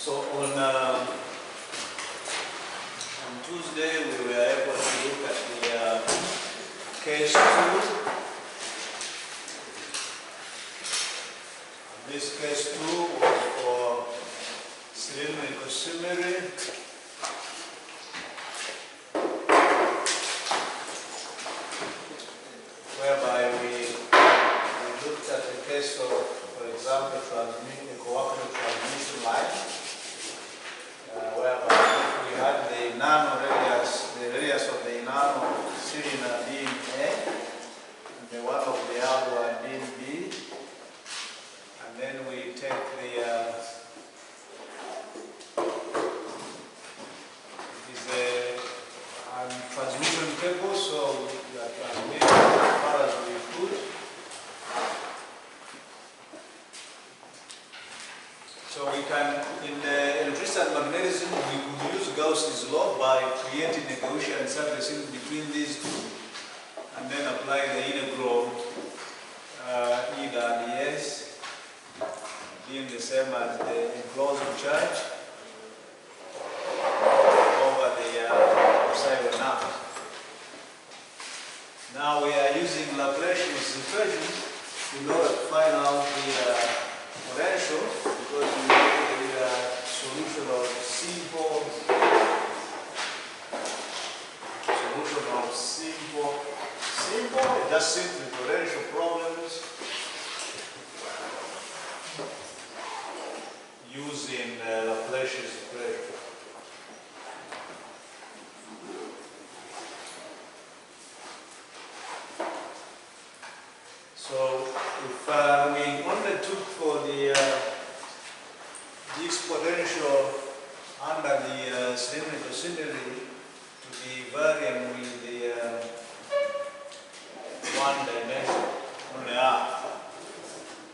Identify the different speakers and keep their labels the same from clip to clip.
Speaker 1: So on Tuesday we were able to look at the case 2. This case 2 was for cylindrical symmetry. Whereby we looked at the case of, for example, a cooperative transmission line, whereby we had the nano radius, the radius of the nano cylinder being A, and the one of the other one being B, and then we take the transmission cable, so we are transmitting as far as we could. So we can, in electricity and magnetism, we could use Gauss's law by creating a Gaussian surface between these two, and then apply the integral E and ES being the same as the enclosed charge over the epsilon naught. Now we are using Laplacian's equation in order to find out the potential, because we need the solution of simple just simply potential problems using Laplacian's equation. So if we only took for the this potential under the cylindrical symmetry to be varying with the one dimension, only R.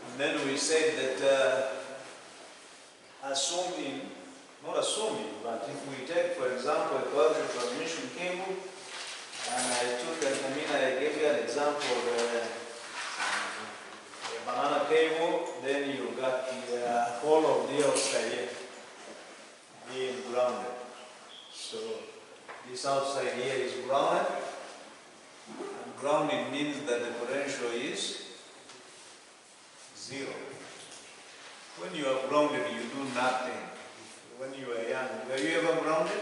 Speaker 1: And then we said that not assuming, but if we take, for example, a cooperative transmission cable, and I gave you an example of a banana cable, then you got the whole of the outside here being grounded. So this outside here is grounded. And grounded means that the potential is 0. When you are grounded, you do nothing. When you are young, were you ever grounded?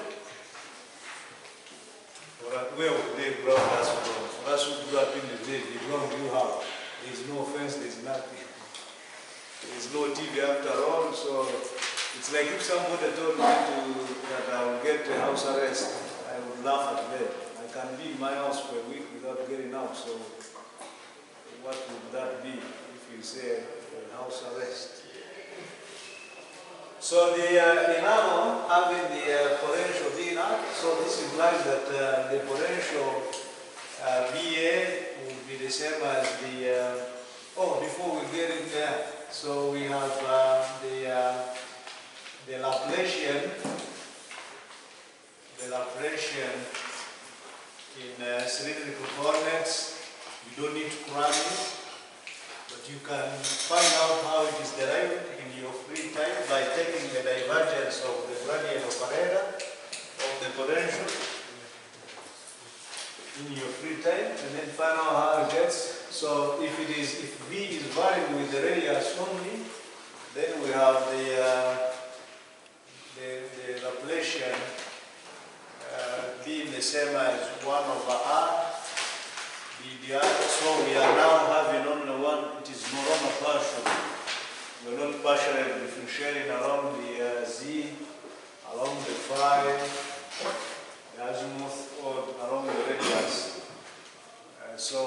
Speaker 1: Or where would they ground us from? For us who grew up in the village, they ground you how? There is no fence, there is nothing. There is no TV after all, so it's like if somebody told me that I will get a house arrest, I would laugh at them. I can be in my house for a week without getting out, so what would that be if you say a house arrest? So the dynamo having the potential V naught, so this implies that the potential VA will be the same as the, before we get in there, so we have the Laplacian in cylindrical coordinates. You don't need to cram it, but you can find out how it is derived in your free time by taking the divergence of the gradient operator of the potential in your free time, and then find out how it gets. So if V is varying with the radius only, then we have the Laplacian being the same as 1 over R dr. So we are now having only one, it is no longer partial. We are not partially differentiating along the Z, along the phi, the azimuth, or along the radius. So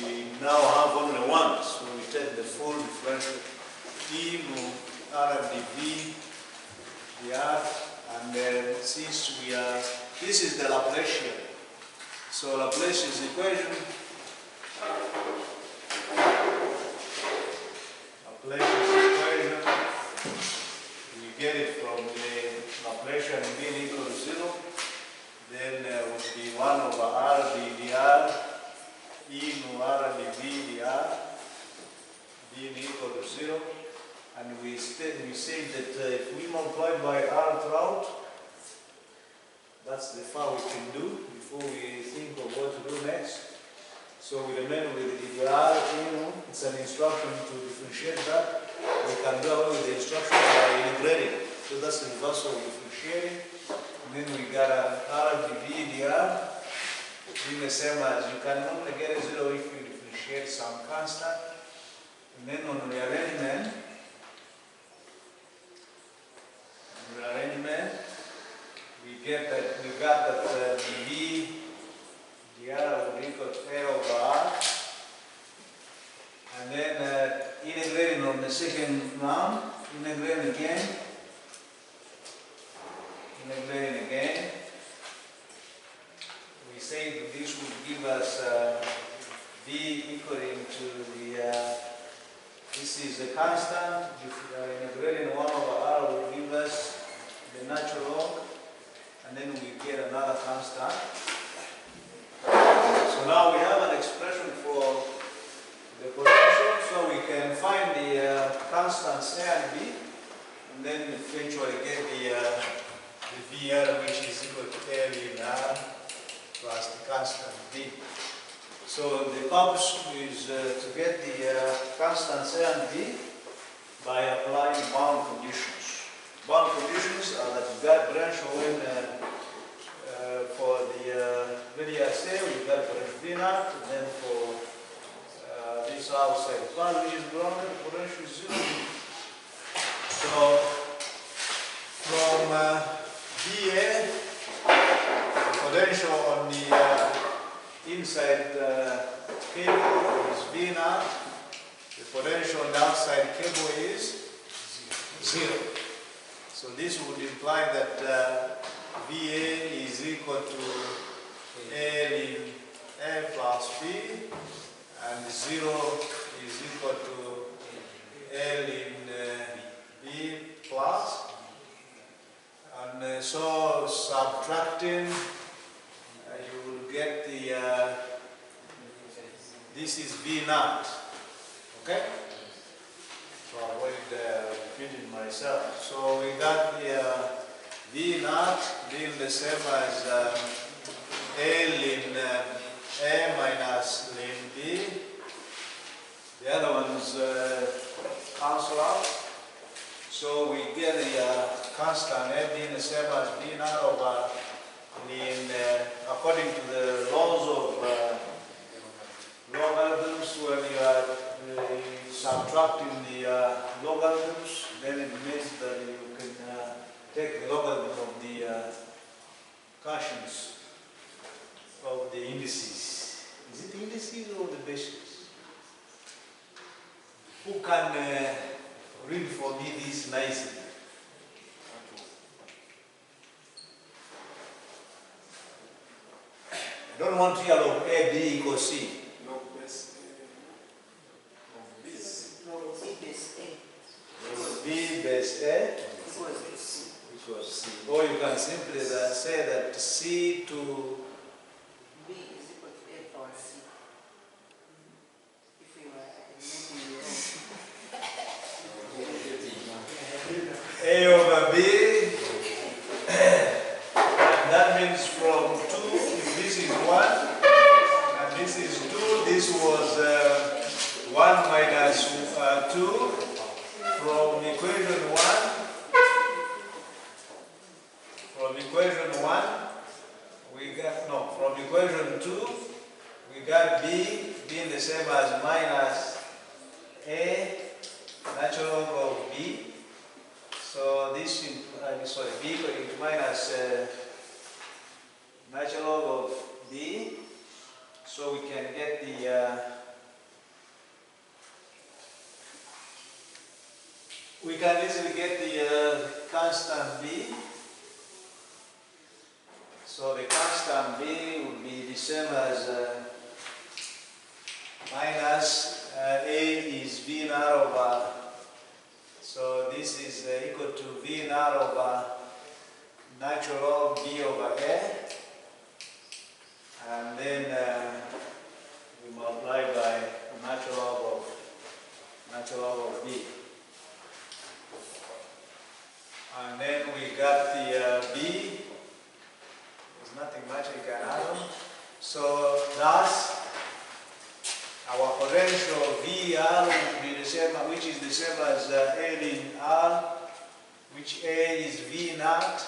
Speaker 1: we now have only one, so we take the full differential E mu R dV dr, and then since we are, this is the Laplacian. So Laplacian's equation, we get it from the Laplacian being equal to 0, then would be 1 over R dr, E mu R dV dr being equal to 0, And we said that if we multiply by R throughout, that's the far we can do before we think of what to do next. So we remain with the R, it's an instruction to differentiate that. We can do away with the instruction by integrating. So that's the reverse of differentiating. And then we got an R dV dr being the same as, you can only get a zero if you differentiate some constant. And then on rearrangement, we got that dV dr will equal to A over R. And then integrating on the second round, integrating again, we say that this would give us V equaling to the, this is the constant, integrating 1 over R will give us the natural log, and then we get another constant. So now we have an expression for the potential, so we can find the constants A and B, and then eventually get the VR, which is equal to L in R plus the constant B. So the purpose is to get the constants A and B by applying bound conditions. Bound conditions are that you got potential when for the linear cell, you got potential V naught, and then for this outside part, which is grounded, potential is 0. So from VA, the potential on the inside cable is V naught. The potential on the outside cable is 0. So this would imply that VA is equal to L in A plus B, and 0 is equal to L in B plus. And so subtracting, you will get the, this is V naught, okay? So I avoid repeating myself. So we got the V naught being the same as L in A minus L in B. The other ones cancel out. So we get the constant A being the same as V naught over in, according to the laws of logarithms, when you are subtracting the logarithms, then it means that you can take the logarithm of the quotients of the indices. Is it indices or the bases? Who can read for me this nicely? I don't want to hear of A, B equals C.
Speaker 2: Log base of this.
Speaker 1: B base A equals C. Or you can simply say that C to
Speaker 3: B is equal to A power C. If you are
Speaker 1: A over B, and that means from 2, if this is 1, and this is 2, this was 1 minus 2, from equation 1, we got, no, from equation 2, we got B being the same as minus A natural log of B. So this, sorry, B equal to minus natural log of B. So we can get the, we can easily get the constant B. So the constant B would be the same as minus A is V naught over, so this is equal to V naught over natural log B over A, and then we multiply by natural log of B. got the B. There's nothing much we can add on. So thus, our potential VR will be the same, which is the same as A ln R, which A is V naught,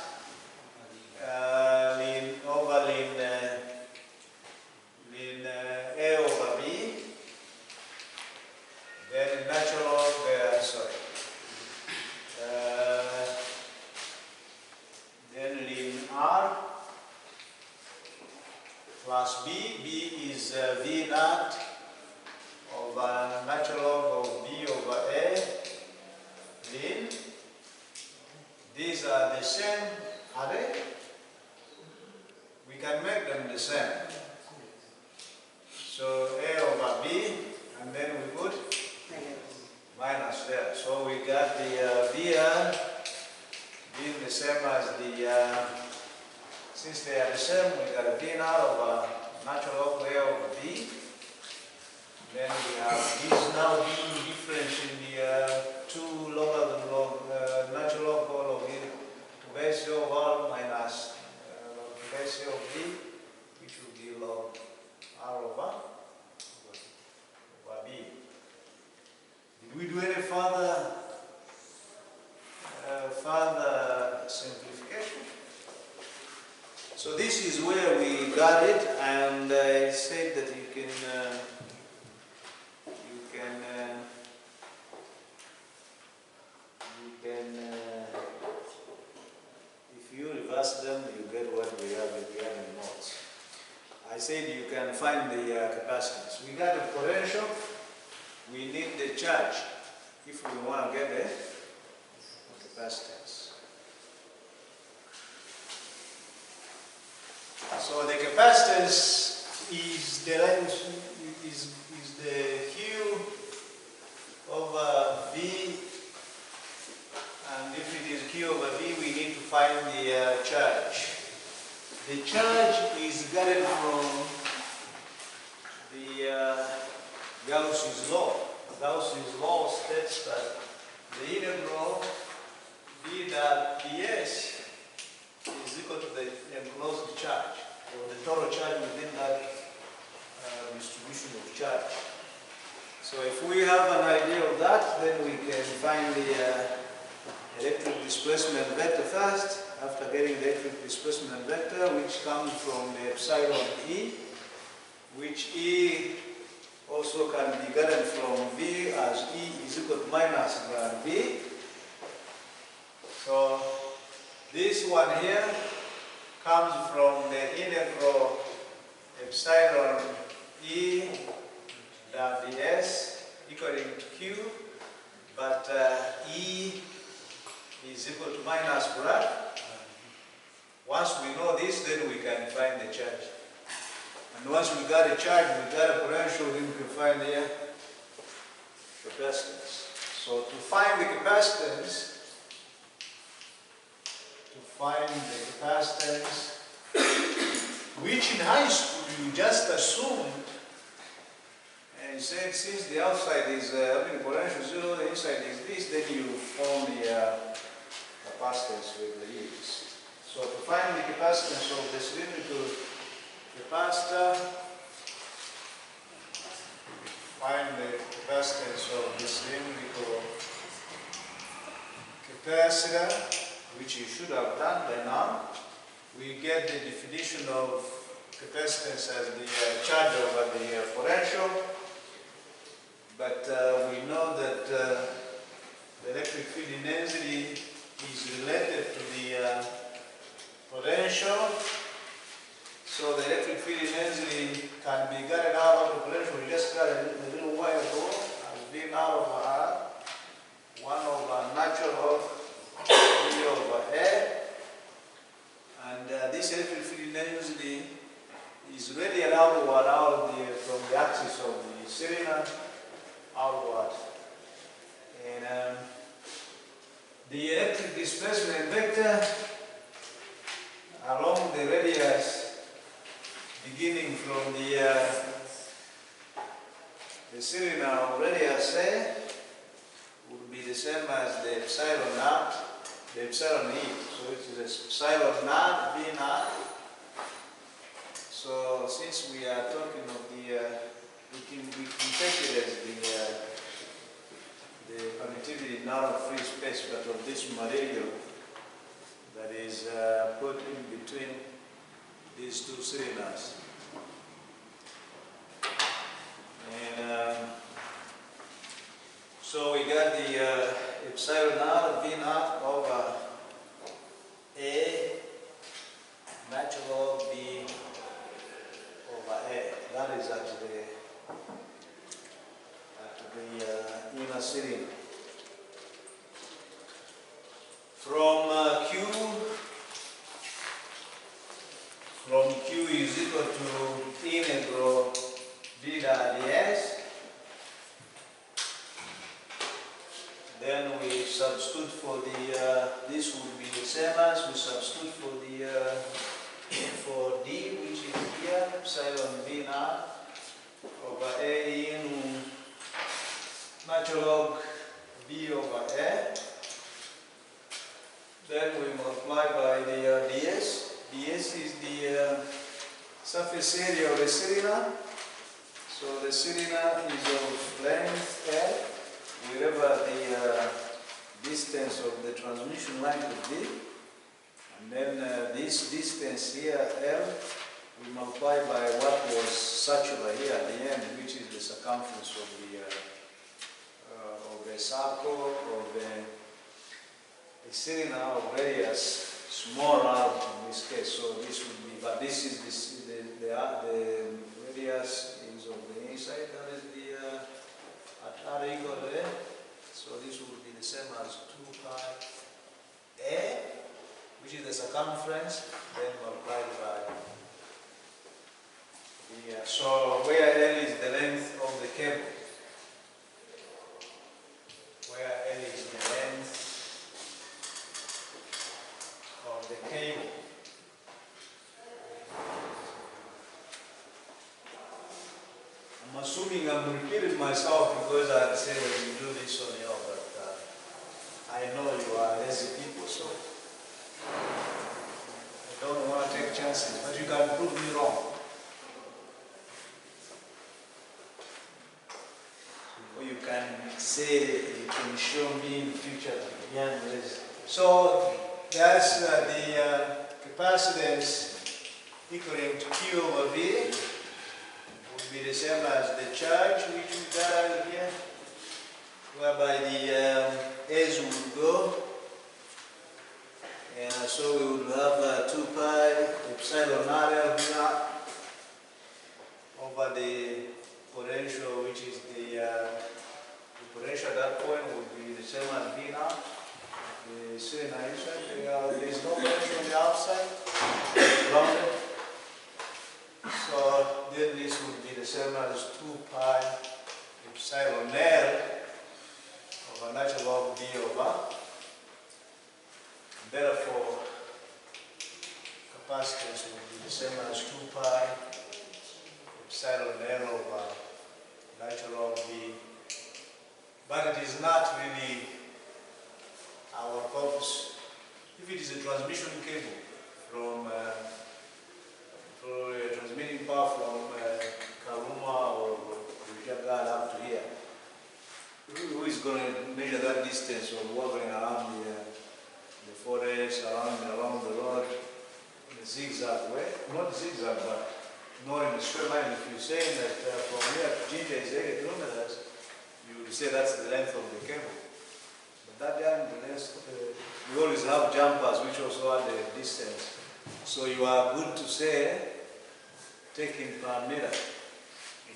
Speaker 1: ln over ln A over B. Then natural log, then ln R plus B. B is V naught over natural log of B over A. Ln. These are the same, are they? We can make them the same. So A over B, and then we put minus there. So we got the VR being the same as the, since they are the same, we got a V naught over natural log A over B. Then we have these now being different in the two logarithm log, natural log log to base of R minus to base of B, which will be log R over B. Did we do any further simplification? So this is where we got it, and I said that you can if you reverse them, you get what we have in notes. I said you can find the capacitance. We got the potential. We need the charge if we want to get the capacitance. So the capacitance is the length is the Q over V, and if it is Q over V, we need to find the charge. The charge is gathered from the Gauss's law. Gauss's law states that the integral V dot ds is equal to the enclosed charge, or the total charge within that distribution of charge. So if we have an idea of that, then we can find the electric displacement vector first, after getting the electric displacement vector, which comes from the epsilon E, which E also can be gathered from V as E is equal to minus grad V. So this one here comes from the integral epsilon E dot ds equaling to Q, but E is equal to minus grad. Once we know this, then we can find the charge. And once we got a charge, we got a potential, then we can find the capacitance. So to find the capacitance, which in high school you just assumed, and you said since the outside is potential zero, the inside is this, then you form the capacitance with the ease. So to find the capacitance of the cylindrical capacitor, find the capacitance of the cylindrical capacitor, which you should have done by now. We get the definition of capacitance as the charge over the potential, but we know that the electric field intensity is related to the potential. So the electric field intensity can be gathered out of the potential. We just got a little while ago as V naught over R, 1 over natural log V over A. And this electric field intensity is radial outward from the axis of the cylinder outward. And the electric displacement vector along the radius beginning from the cylinder of radius A would be the same as the epsilon naught the epsilon E. So it is epsilon naught V naught. So since we are talking of the, we can take it as the permittivity not of free space, but of this material that is put in between these two cylinders. And so we got the epsilon naught V naught over A natural log B over A. That is at the inner cylinder. From Q is equal to integral d dot ds. Then we substitute for the, this would be the same as we substitute for the, for d, which is here, epsilon v naught over a in natural log b over a. Then we multiply by the ds. ds is the surface area of the cylinder. So the cylinder is of length L, wherever the distance of the transmission line could be. And then this distance here, L, we multiply by what was circular here at the end, which is the circumference of the circle of the cylinder of radius small r in this case. So this would be, but this is the radius is of the inside. That is the at r equal to a. So this would be the same as 2 pi a, which is the circumference, then multiplied by the, so where L is the length of the cable, where L is the length of the cable. I'm assuming I'm repeating myself because I say we do this on your, but I know you are lazy people, so I don't want to take chances, but you can prove me wrong. Or you can say, you can show me in the future that I am lazy. So that's the capacitance equaling to Q over V. Would be the same as the charge which we got out here, whereby the A's would go, and so we would have 2 pi epsilon naught L V naught over the potential, which is the potential at that point would be the same as V naught. The cylinder inside, there is no potential on the outside, grounded. So then this would be the same as 2 pi epsilon L over natural log D over. Therefore, capacitance would be the same as 2 pi epsilon L over natural log D. But it is not really our purpose. If it is a transmission cable from transmitting power from Karuma or Jagat up to here, who is going to measure that distance or walking around the forest, around the road in a zigzag way? Not zigzag, but not in a straight line. If you're saying that from here to Jinja is 80 kilometers, you would say that's the length of the cable. But that length, we always have jumpers which also add the distance. So you are good to say, taking per meter,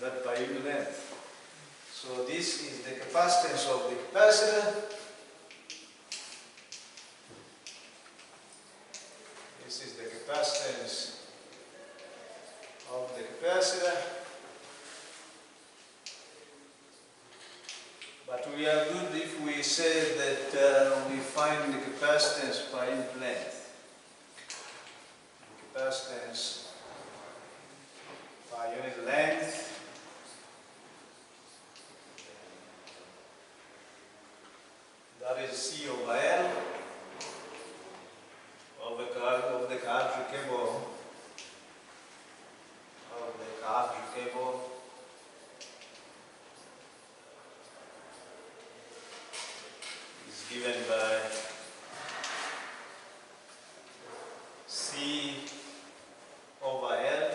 Speaker 1: that per unit length. So this is the capacitance of the capacitor. This is the capacitance of the capacitor. But we are good if we say that we find the capacitance per unit length. The capacitance per unit length that is C over L. cable of the cartridge cable is given by C over L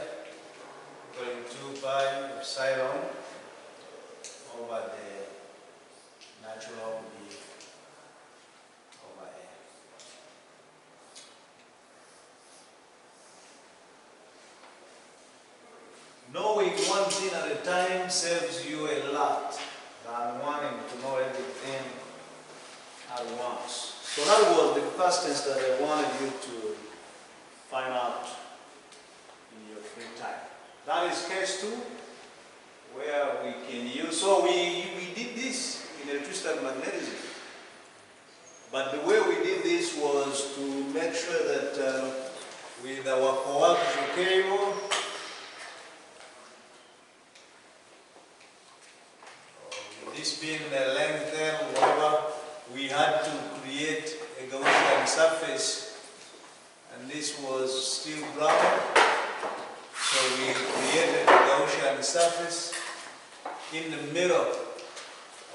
Speaker 1: equaling 2 pi epsilon over the natural B over L. Knowing one thing at a time saves you a lot than wanting to know everything at once. So that was the first thing that I wanted you to find out in your free time. That is case 2, where we can use, so we did this in electricity and magnetism. But the way we did this was to make sure that with our coaxial cable, this being the length L, whatever, we had to create a Gaussian surface, and this was steel ground. So we created a Gaussian surface in the middle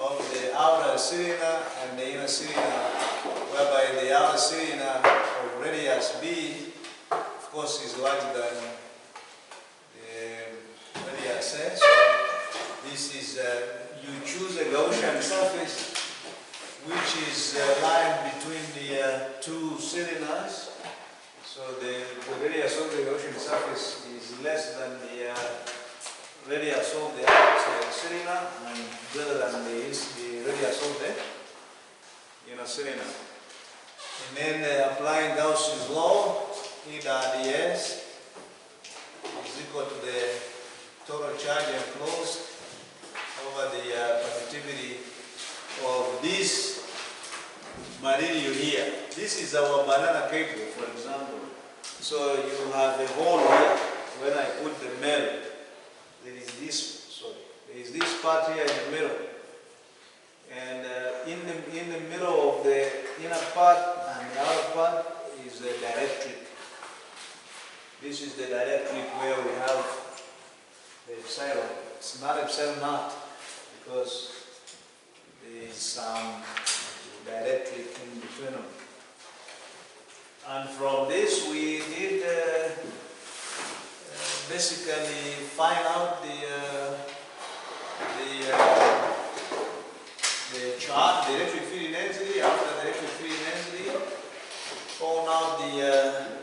Speaker 1: of the outer cylinder and the inner cylinder, whereby the outer cylinder of radius B, of course, is larger than the radius S. So this is you choose a Gaussian surface which is lying between the two cylinders. So the radius of the Gaussian surface is less than the radius of the outside cylinder and greater than the radius of the inner cylinder. And then applying Gauss's law, E dot ds is equal to the total charge enclosed over the permittivity of this material here. This is our banana cable, for example. So you have a hole here. When I put the metal, there is this part here in the middle. And in the middle of the inner part and the outer part is the dielectric. This is the dielectric where we have the epsilon. It's not epsilon naught, because there is some dielectric in between them. And from this we did basically find out the charge, the electric field intensity. After the electric field intensity, found out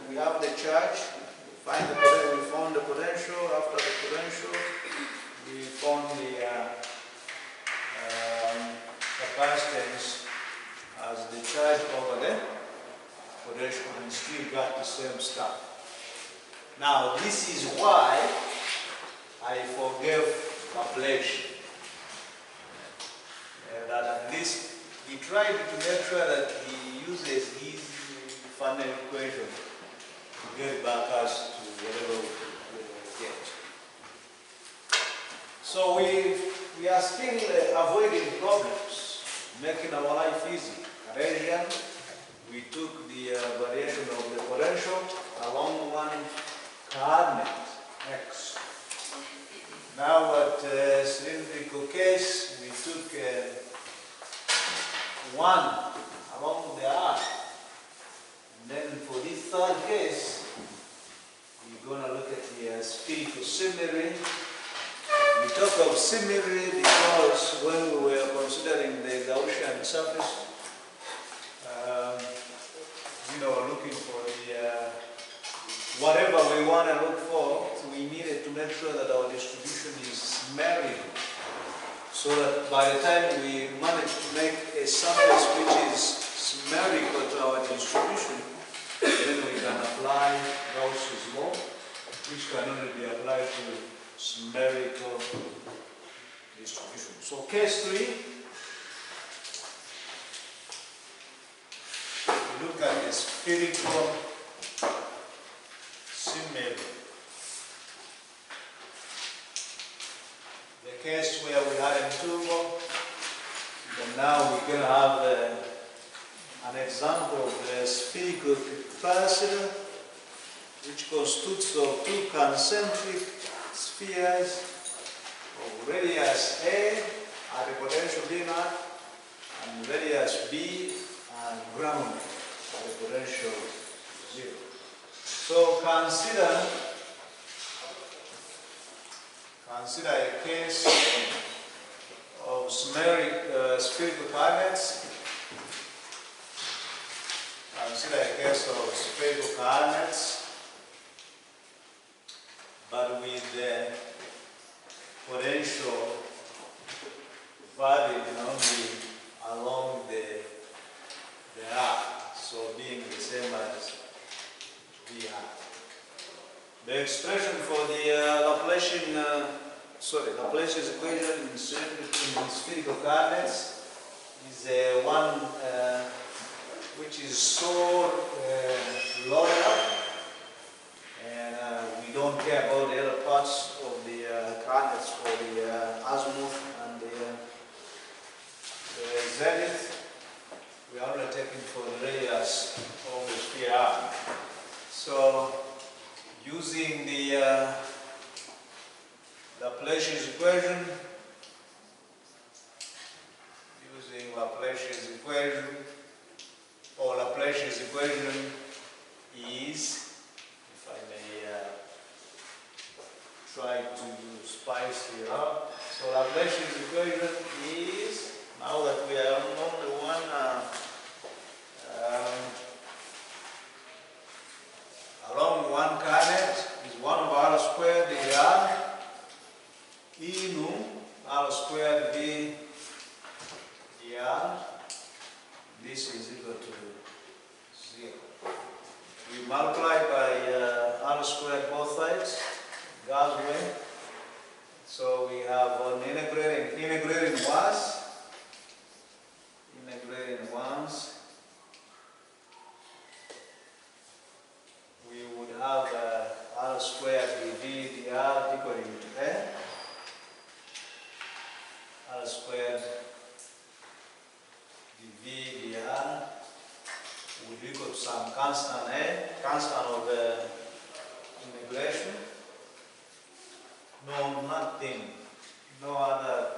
Speaker 1: we have the charge, we found the potential. After the potential, we found the capacitance as the charge over the potential, and still got the same stuff. Now this is why I forgave ablation. That at least he tried to make sure that he uses his final equation to get back us to whatever we get. So we are still avoiding problems, making our life easy. At Asian, we took the variation of the potential along one coordinate, x. Now at cylindrical case, we took 1 along the r. And then for this third case, we're going to look at the spherical symmetry. We talk of symmetry because when we were considering the Gaussian surface, looking for the whatever we want to look for, we needed to make sure that our distribution is symmetrical, so that by the time we manage to make a surface which is symmetrical to our distribution, then we can apply Gauss's law, which can only be applied to symmetrical distribution. So case 3, we look at the spherical symmetry. The case where we had a turbo, and now we're going to have an example of the spherical capacitor which consists of two concentric spheres of radius A at a potential B naught and radius B and ground at a potential 0. So consider a case of spherical coordinates. Consider a case of spherical coordinates, but with the potential varying only along the arc, so being the same as VR. The expression for the Laplacian equation in spherical coordinates is one which is so lower, and we don't care about the other parts of the coordinates for the azimuth and the zenith. We are only taking for the radius of the sphere arc. So, using the Laplacian equation, Laplacian equation is, if I may try to spice it up. So Laplacian equation is, now that we are on the one along one coordinate is 1 over r squared dr e nu r squared d dr. This is equal to 0. We multiply by r squared both sides, Gauss way. So we have an integrating once. We would have r squared dv dr equal to n. R squared dv dr would equal to some constant constant of the integration. No, nothing. No other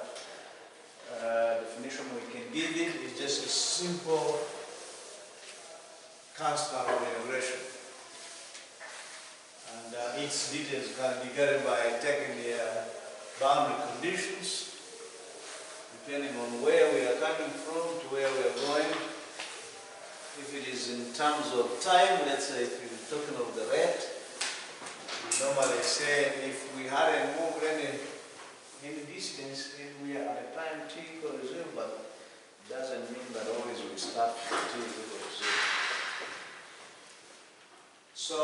Speaker 1: definition we can give it. It's just a simple constant of integration. And its details can be gathered by taking the boundary conditions, depending on where we are coming from to where we are going. If it is in terms of time, let's say if you're talking of the rate, we normally say if we hadn't moved any distance, if we are at a time t equal to 0, but it doesn't mean that always we start with t equal to 0. So,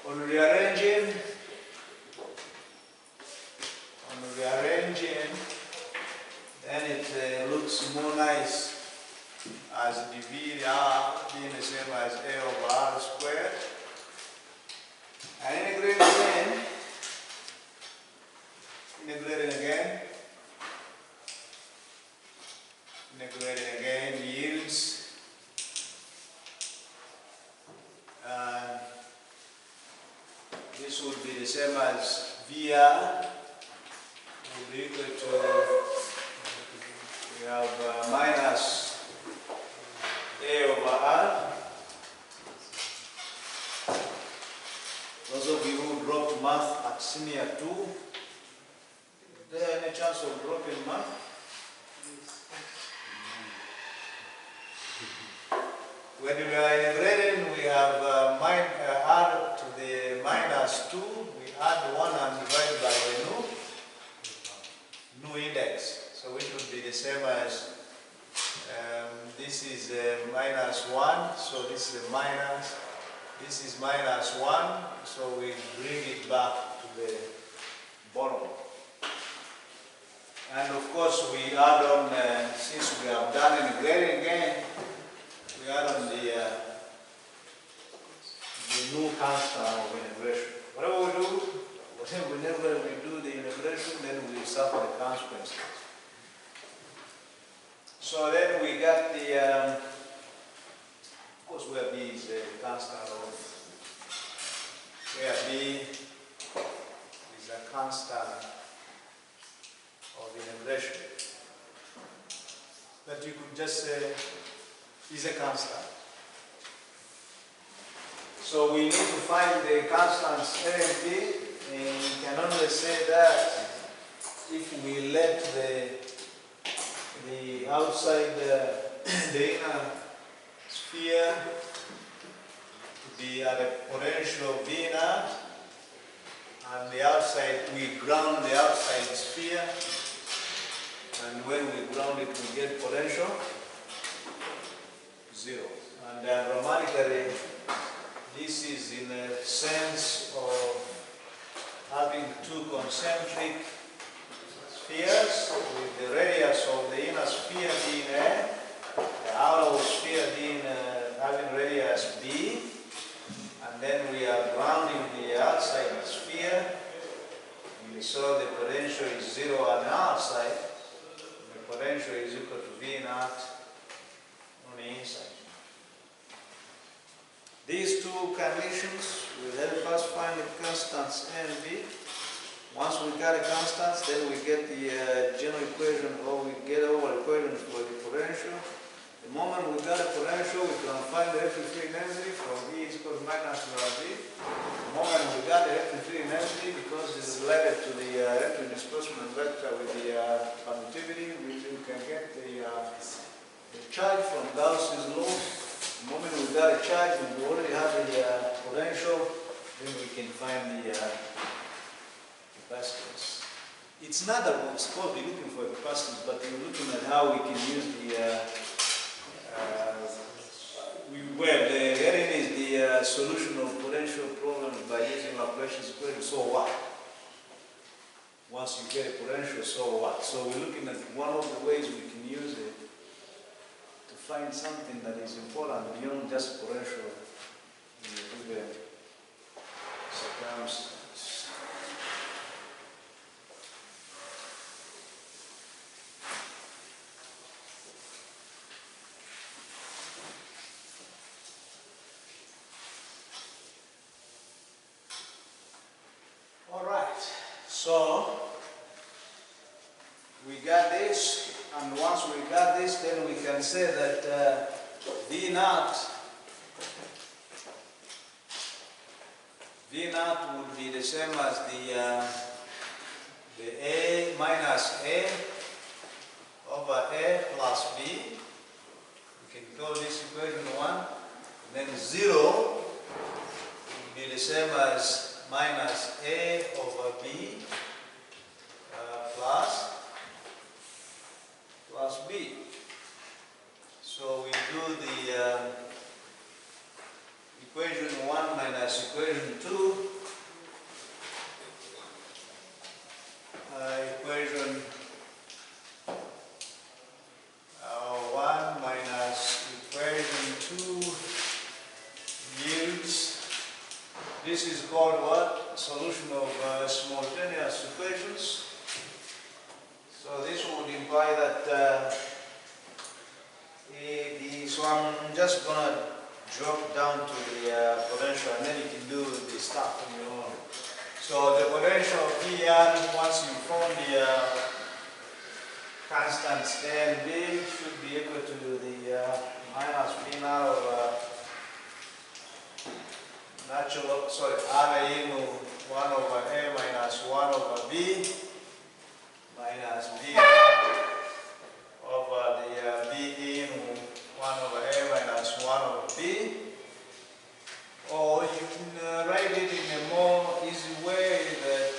Speaker 1: on rearranging, then it looks more nice as dv r being the same as a over r squared. And integrating again yields this would be the same as VR would be equal to, we have minus a over r. Those of you who dropped math at senior 2, is there any chance of dropping math? When we are integrating, we have r to the minus 2, we add 1 and divide by the new index. So which would be the same as, this is minus 1, so this is a minus. This is minus 1, so we bring it back to the bottom. And of course we add on, since we have done integrating again, we add on the new constant of integration. Whenever we do the integration, then we suffer the consequences. So then we got the, of course where b is the constant of just say is a constant. So we need to find the constants A and B, and we can only say that if we let the outside, the inner sphere be at a potential V naught, and the outside, we ground the outside sphere, and when we ground it, we get potential 0. And grammatically, this is in a sense of having two concentric spheres with the radius of the inner sphere being A, the outer sphere being having radius B, and then we are grounding the outside sphere. We saw the potential is 0 on the outside. The potential is equal to V naught on the inside. These two conditions will help us find the constants A and B. Once we got the constants, then we get the general equation, or we get our equation for the potential. The moment we got a potential, we can find the electric field density from V is equal to minus V. The moment we got the electric field density, because it's related to the electric displacement vector with the conductivity, we can get the charge from Gauss's law. The moment we got a charge, we already have the potential, then we can find the capacitance. It's not that we're supposed to be looking for capacitance, but we're looking at how we can use the the heading is the solution of potential problems by using Laplace's equation. So what? Once you get a potential, so what? So we're looking at one of the ways we can use it to find something that is important beyond just potential in a given circumstance. All right, so we got this, and once we got this, then we can say that V naught would be the same as the A minus A over A plus B. We can call this equation 1. And then 0 would be the same as minus A over B plus B. So we do the equation 1 minus equation 2, equation 1 minus equation 2 yields, this is called what? Solution of simultaneous equations. So this would imply that so I'm just going to drop down to the potential, and then you can do the stuff on your own. So the potential Pn, once you form the constants A and B, should be equal to the minus P naught of R in 1 over A minus 1 over B minus B over the B in 1 over A minus 1 over B. Or you can write it in a more easy way that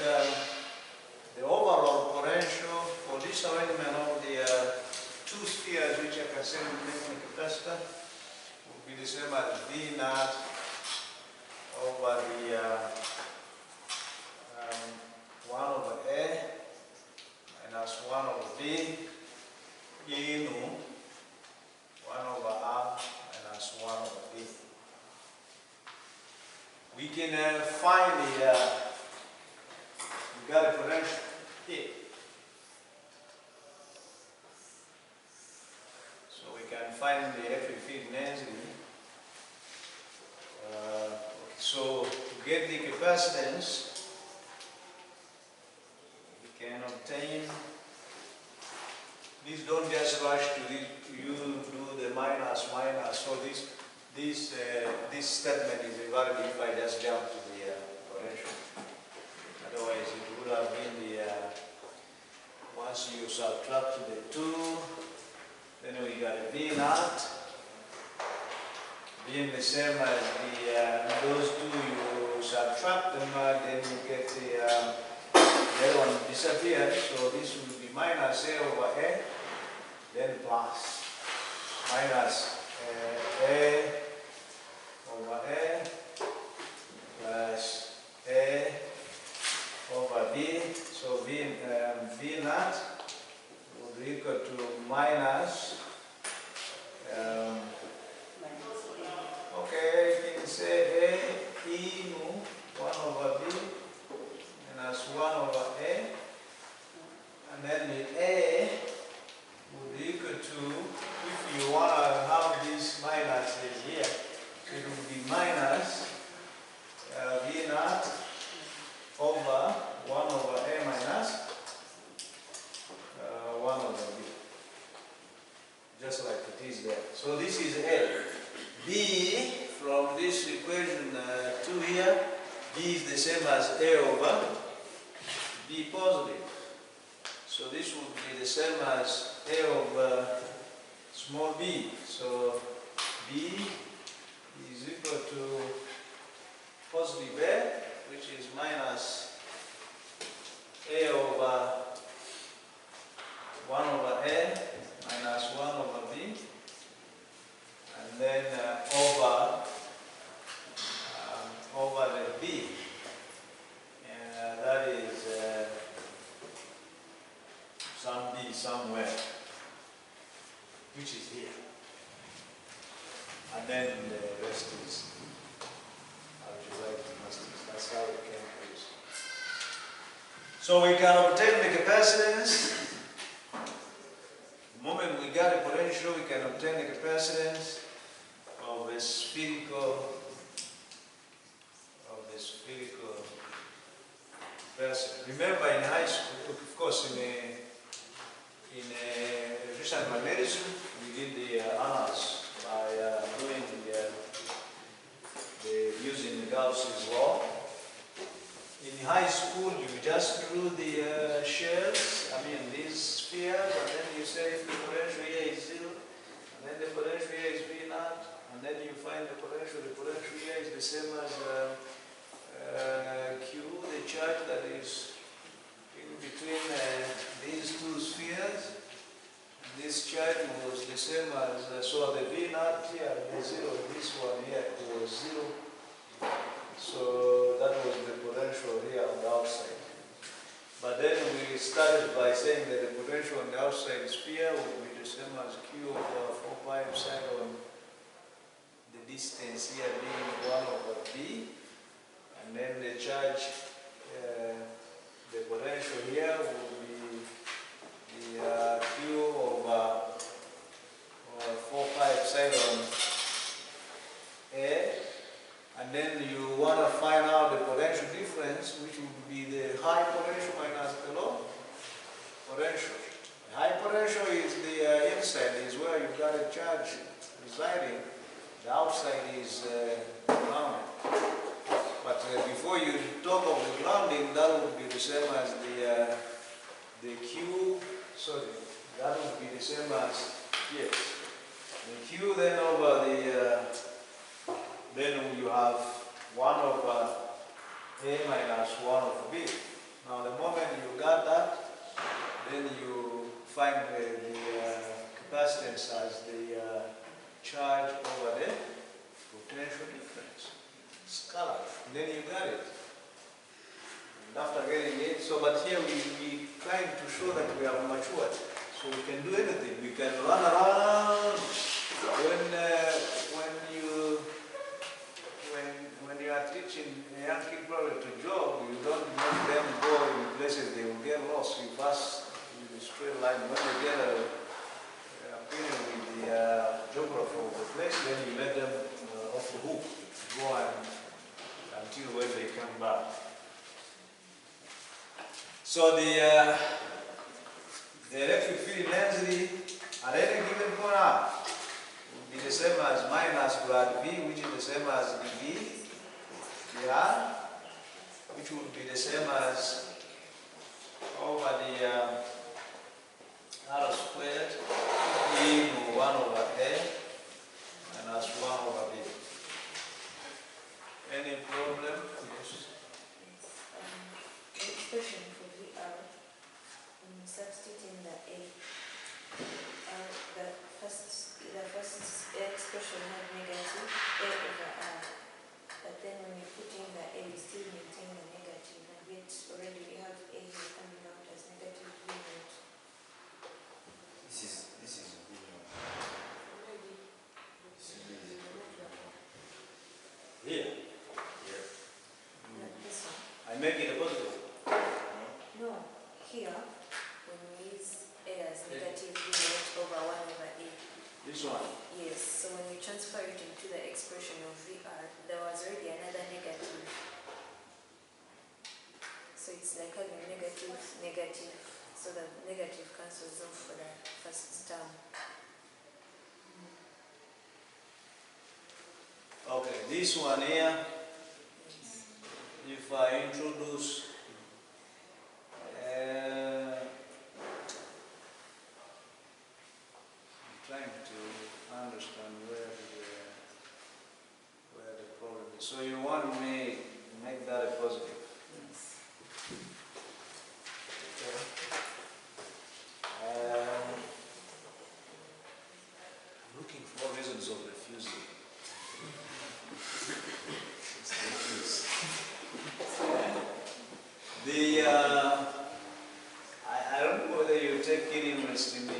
Speaker 1: the overall potential for this arrangement of the two spheres, which I can say will make a capacitor, will be the same as V naught over the 1 over A minus 1 over B in 1 over R minus 1 over B. We can find the, we got a potential here. So we can find the electric field density. So to get the capacitance, we can obtain, please don't just rush to use minus, minus. So this statement is invalid if I just jump to the potential. Otherwise, it would have been the, once you subtract the 2, then we got a V naught, being the same as the, those two, you subtract them, then you get the other one disappears. So this will be minus A over A, then plus minus A over A plus A over B. So V naught will be equal to minus, okay, you can say A E mu 1 over B minus 1 over A, and then the A would be equal to, if you want to have this minus here, it would be minus V naught over 1 over A minus 1 over B. Just like it is there. So this is A. B, from this equation 2 here, B is the same as A over B positive. So this would be the same as A over small b. So B is equal to positive A, which is minus A over 1 over A minus 1 over B, and then over the B, and that is some B somewhere, which is here, and then the rest is algebraic gymnastics. That's how it came to this. So we can obtain the capacitance. The moment we got a potential, we can obtain the capacitance of a spherical capacitor. Remember, in high school, of course, in electromagnetism, we did the honors by doing using the Gauss's law. In high school, you just drew the shells, these spheres, and then you say if the potential here is 0, and then the potential here is V naught, and then you find the potential here is the same as Q, the charge that is in between these two spheres. This charge was the same as, so the V naught here, the 0, this one here, it was 0. So that was the potential here on the outside. But then we started by saying that the potential on the outside sphere would be the same as Q over 4 pi epsilon, the distance here being 1 over B, and then the charge, the potential here would be the Q over 4 pi epsilon A, and then you want to find out the potential difference, which would be the high potential minus the low potential. The high potential is the inside, is where you got a charge residing. The outside is grounded. But before you talk of the grounding, that would be the same as the Q. Sorry, that would be the same as here. The Q then over then you have 1 over A minus 1 over B. Now the moment you got that, then you find the capacitance as the charge over the potential difference. Scalar. Then you got it. And after getting it, but here we trying to show that we have matured. So we can do anything. We can run around. When you are teaching a young kid probably to jog, you don't make them go in places they will get lost. You pass in the straight line. When they get a opinion with the geographer of the place, then you let them off the hook, go until when they come back. So the electric field intensity at any given point out would be same as minus grad V, which is the same as dV, yeah, which would be the same as over the R squared E 1 over A minus 1 over B. Any problem? Yes.
Speaker 4: The expression for VR, when you substitute in the A, the first expression had negative A over R, but then when you put in the A, you still maintain the negative, and yet already we have A here coming out as negative V naught.
Speaker 5: This is Benon.
Speaker 1: Here.
Speaker 4: Not this one.
Speaker 1: I make it a positive.
Speaker 4: No, here, when we use A as negative V naught over 1 over A.
Speaker 1: This one.
Speaker 4: Yes, so when we transfer it into the expression of VR, there was already another negative. So it's like having negative, negative. So the negative cancels off for the first term.
Speaker 1: Okay, this one here, if I introduce I'm trying to understand where the problem is. So you want me to make that a positive? Okay. Looking for reasons of refusal. I don't know whether you take keen interest in the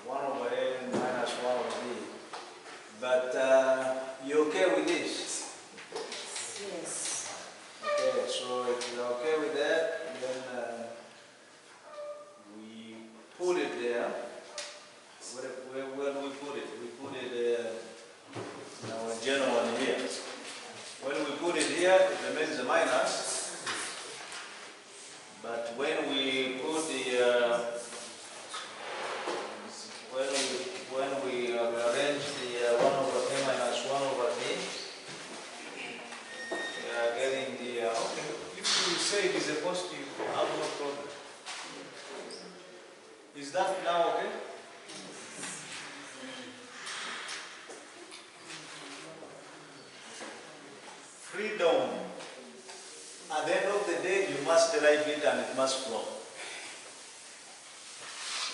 Speaker 1: 1 over A minus 1 over B, but you okay with this?
Speaker 4: Yes.
Speaker 1: Okay, so if you're okay with that, then we put it there. Where do we put it? We put it in our general one here. When we put it here, it remains a minus. But when we put the when we arrange the 1 over A minus 1 over B, we are getting the okay. If you say it is a positive, I have no problem. Is that now okay? Freedom. At the end of the day, you must derive it and it must flow.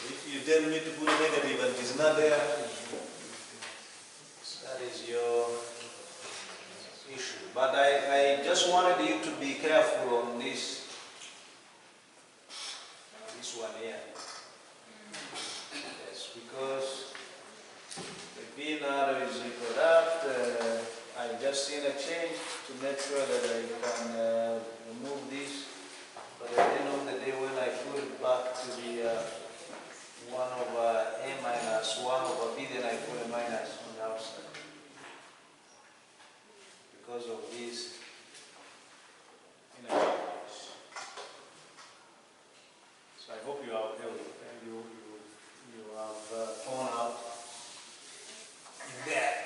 Speaker 1: If you tell me to put a negative and it is not there, that is your issue. But I just wanted you to be careful on this one here. Yes, because the binary is product. I just seen a change to make sure that I can remove this. But at the end of the day, when I put it back to the 1 over A minus 1 over B, then I put a minus on the outside. Because of this inequalities. So I hope you are okay with it. You have torn out that.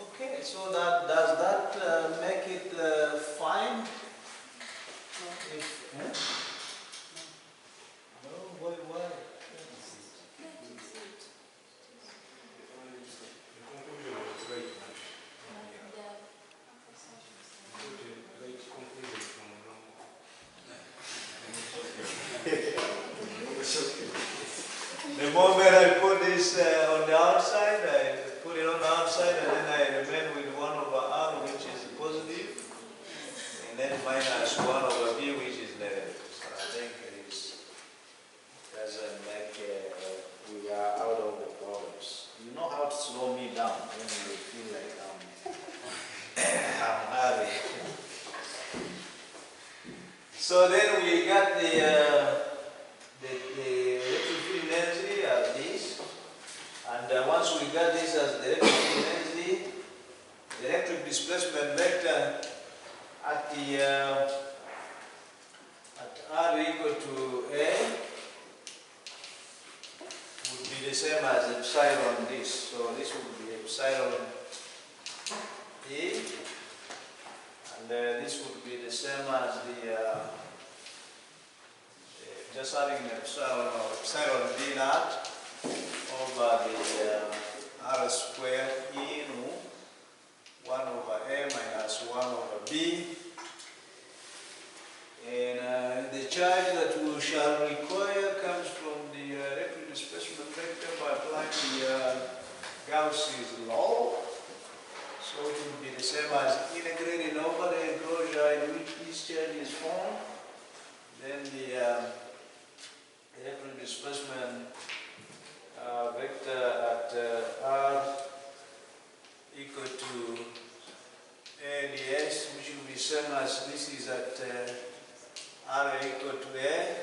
Speaker 1: Okay, so does that make it fine? If, no, why? The moment I put this on the outside, I put it on the outside and then I remain with 1 over R, which is positive, and then minus 1 over B, which is negative. So I think it doesn't make, we are out of the problems. You know how to slow me down when you feel like I'm hurry. So then we got the electric field energy as this, and once we got this as the electric field energy, the electric displacement vector at the at R equal to A would be the same as epsilon this. So this would be epsilon E, and this would be the same as just adding the epsilon or epsilon B naught over the R squared E nu 1 over A minus 1 over B. And the charge that we shall require comes from the electric displacement vector by applying the Gauss's law. So it will be the same as integrating over the enclosure in which each charge is formed. Then the electric displacement vector at R equal to A ds, which will be same as this is at R equal to A,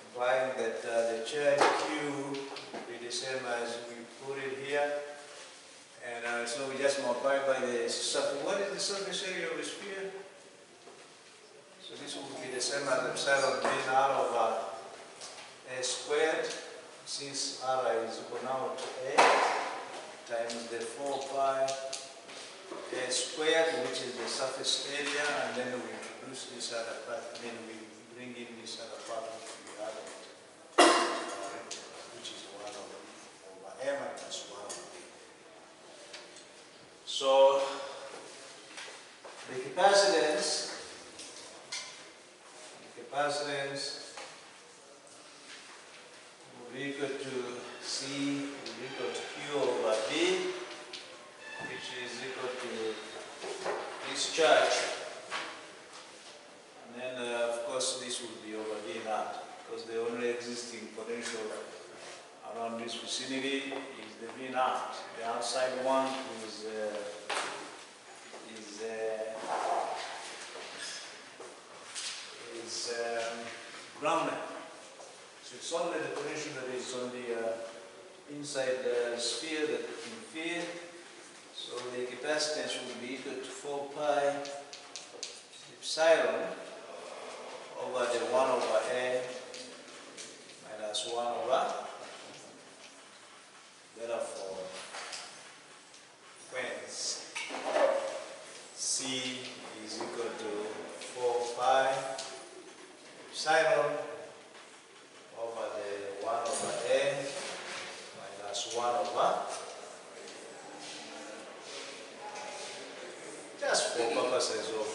Speaker 1: implying that the charge Q will be the same as we put it here. And so we just multiply by the surface. What is the surface area of a sphere? So this will be the same as epsilon B R over A squared, since R is equal now to A, times the 4 pi A squared, which is the surface area, and then we introduce this other part, then we bring in this other part which we have, which is 1 over A minus 1 over B. So the capacitance will be equal to C will be equal to Q over B, which is equal to this charge. And then of course this will be over V naught, because the only existing potential around this vicinity is the V naught. The outside one is grounded. So it's only the potential that is on the inside the sphere that we can feel. So the capacitance will be equal to 4 pi epsilon over the 1 over A minus 1 over, therefore, when C is equal to 4 pi epsilon over the 1 over A minus 1 over, just for purposes of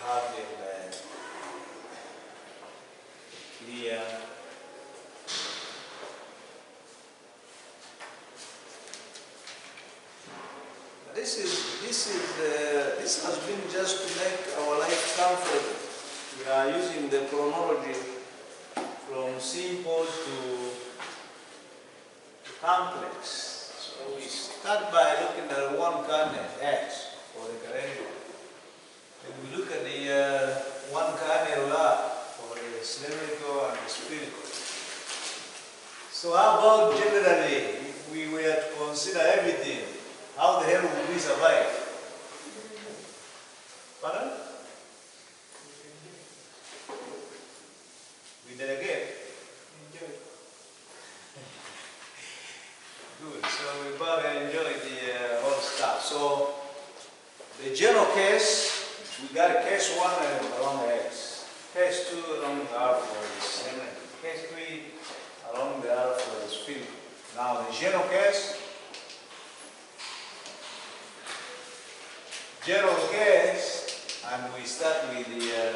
Speaker 1: having clear this has been just to make our life comfortable. We are using the chronology from simple to complex. So we start by looking at one coordinate x for the cartesian. Then we look at the one coordinate y for the cylindrical and the spherical. So how about generally, if we were to consider everything, how the hell would we survive? Pardon? We did again. Good. So we better enjoy the whole stuff. So the general case, we got a case 1 along the x, case 2 along the r for the cylindrical, case 3 along the r for the spherical. Now the general case. And we start with the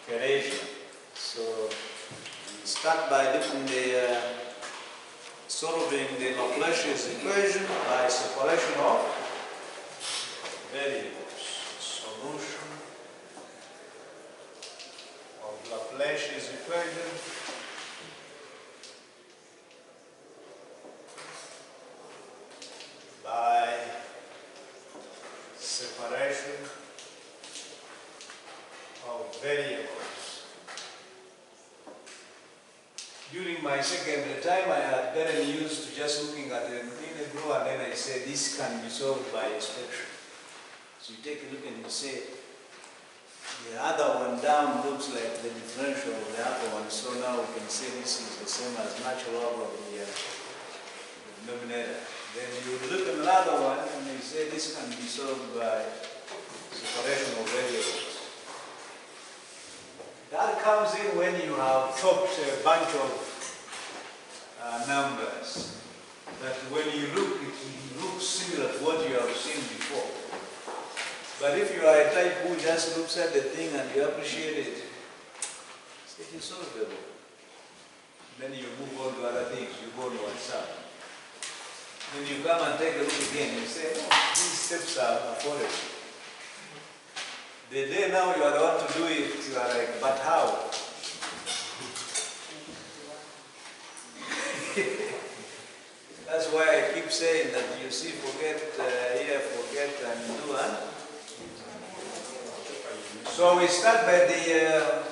Speaker 1: Cartesian. So we start by looking the solving the Laplacian equation by separation of variables. Solution of Laplacian equation by separation of variables. During my second time, I had gotten used to just looking at the integral, and then I said this can be solved by expression. So you take a look and you say the other one down looks like the differential of the other one, so now we can say this is the same as natural log of the denominator. Then you look at another one and you say this can be solved by separation of variables. That comes in when you have chopped a bunch of numbers. That when you look, it looks similar to what you have seen before. But if you are a type who just looks at the thing and you appreciate it, it is solvable. Then you move on to other things, you go on WhatsApp. When you come and take a look again, you say, oh, these steps are affordable. The day now you are the one to do it, you are like, but how? That's why I keep saying that you see, forget here, forget and do. So we start by the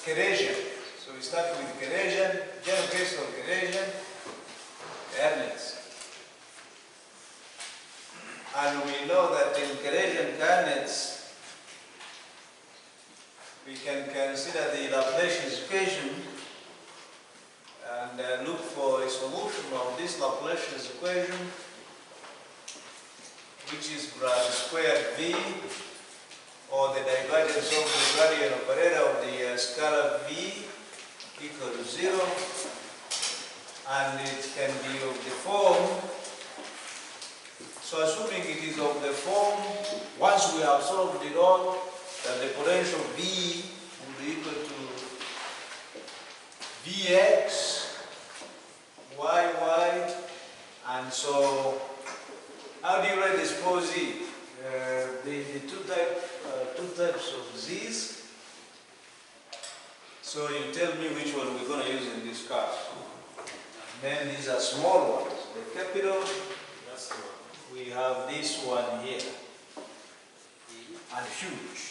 Speaker 1: Cartesian. So we start with Cartesian, general case of Cartesian, coordinates. And we know that in Cartesian coordinates, we can consider the Laplacian equation and look for a solution of this Laplacian equation, which is grad squared v, or the divergence of the gradient operator of the scalar v equal to 0, and it can be of the form. So assuming it is of the form, once we have solved it all, that the potential V will be equal to Vx, Yy, and so how do you write this pose Z? The two types of Z's. So you tell me which one we're going to use in this class. Then these are small ones. The capital,
Speaker 2: That's the one.
Speaker 1: we have this one here, and huge.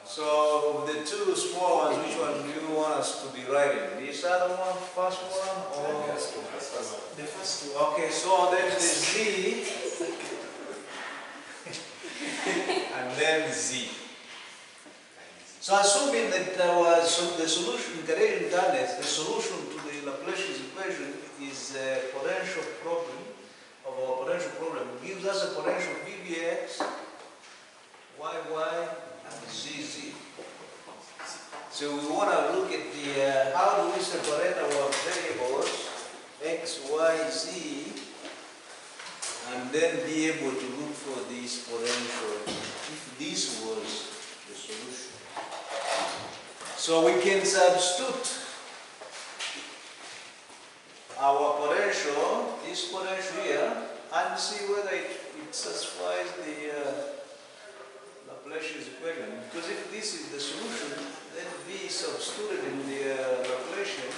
Speaker 1: So the two small ones, which one do you want us to be writing? This other one, first one, or
Speaker 2: That's the one.
Speaker 1: the first two? Okay, so then the Z, and then Z. So assuming that the solution in Cartesian coordinates, the solution to the Laplacian equation is a potential problem of our potential problem, gives us a potential Vbx, Yy, and Zz. So we want to look at the how do we separate our variables x, y, z, and then be able to look for this potential if this was the solution. So we can substitute our potential, this potential here, and see whether it satisfies the Laplacian equation. Because if this is the solution, then V substituted in the Laplacian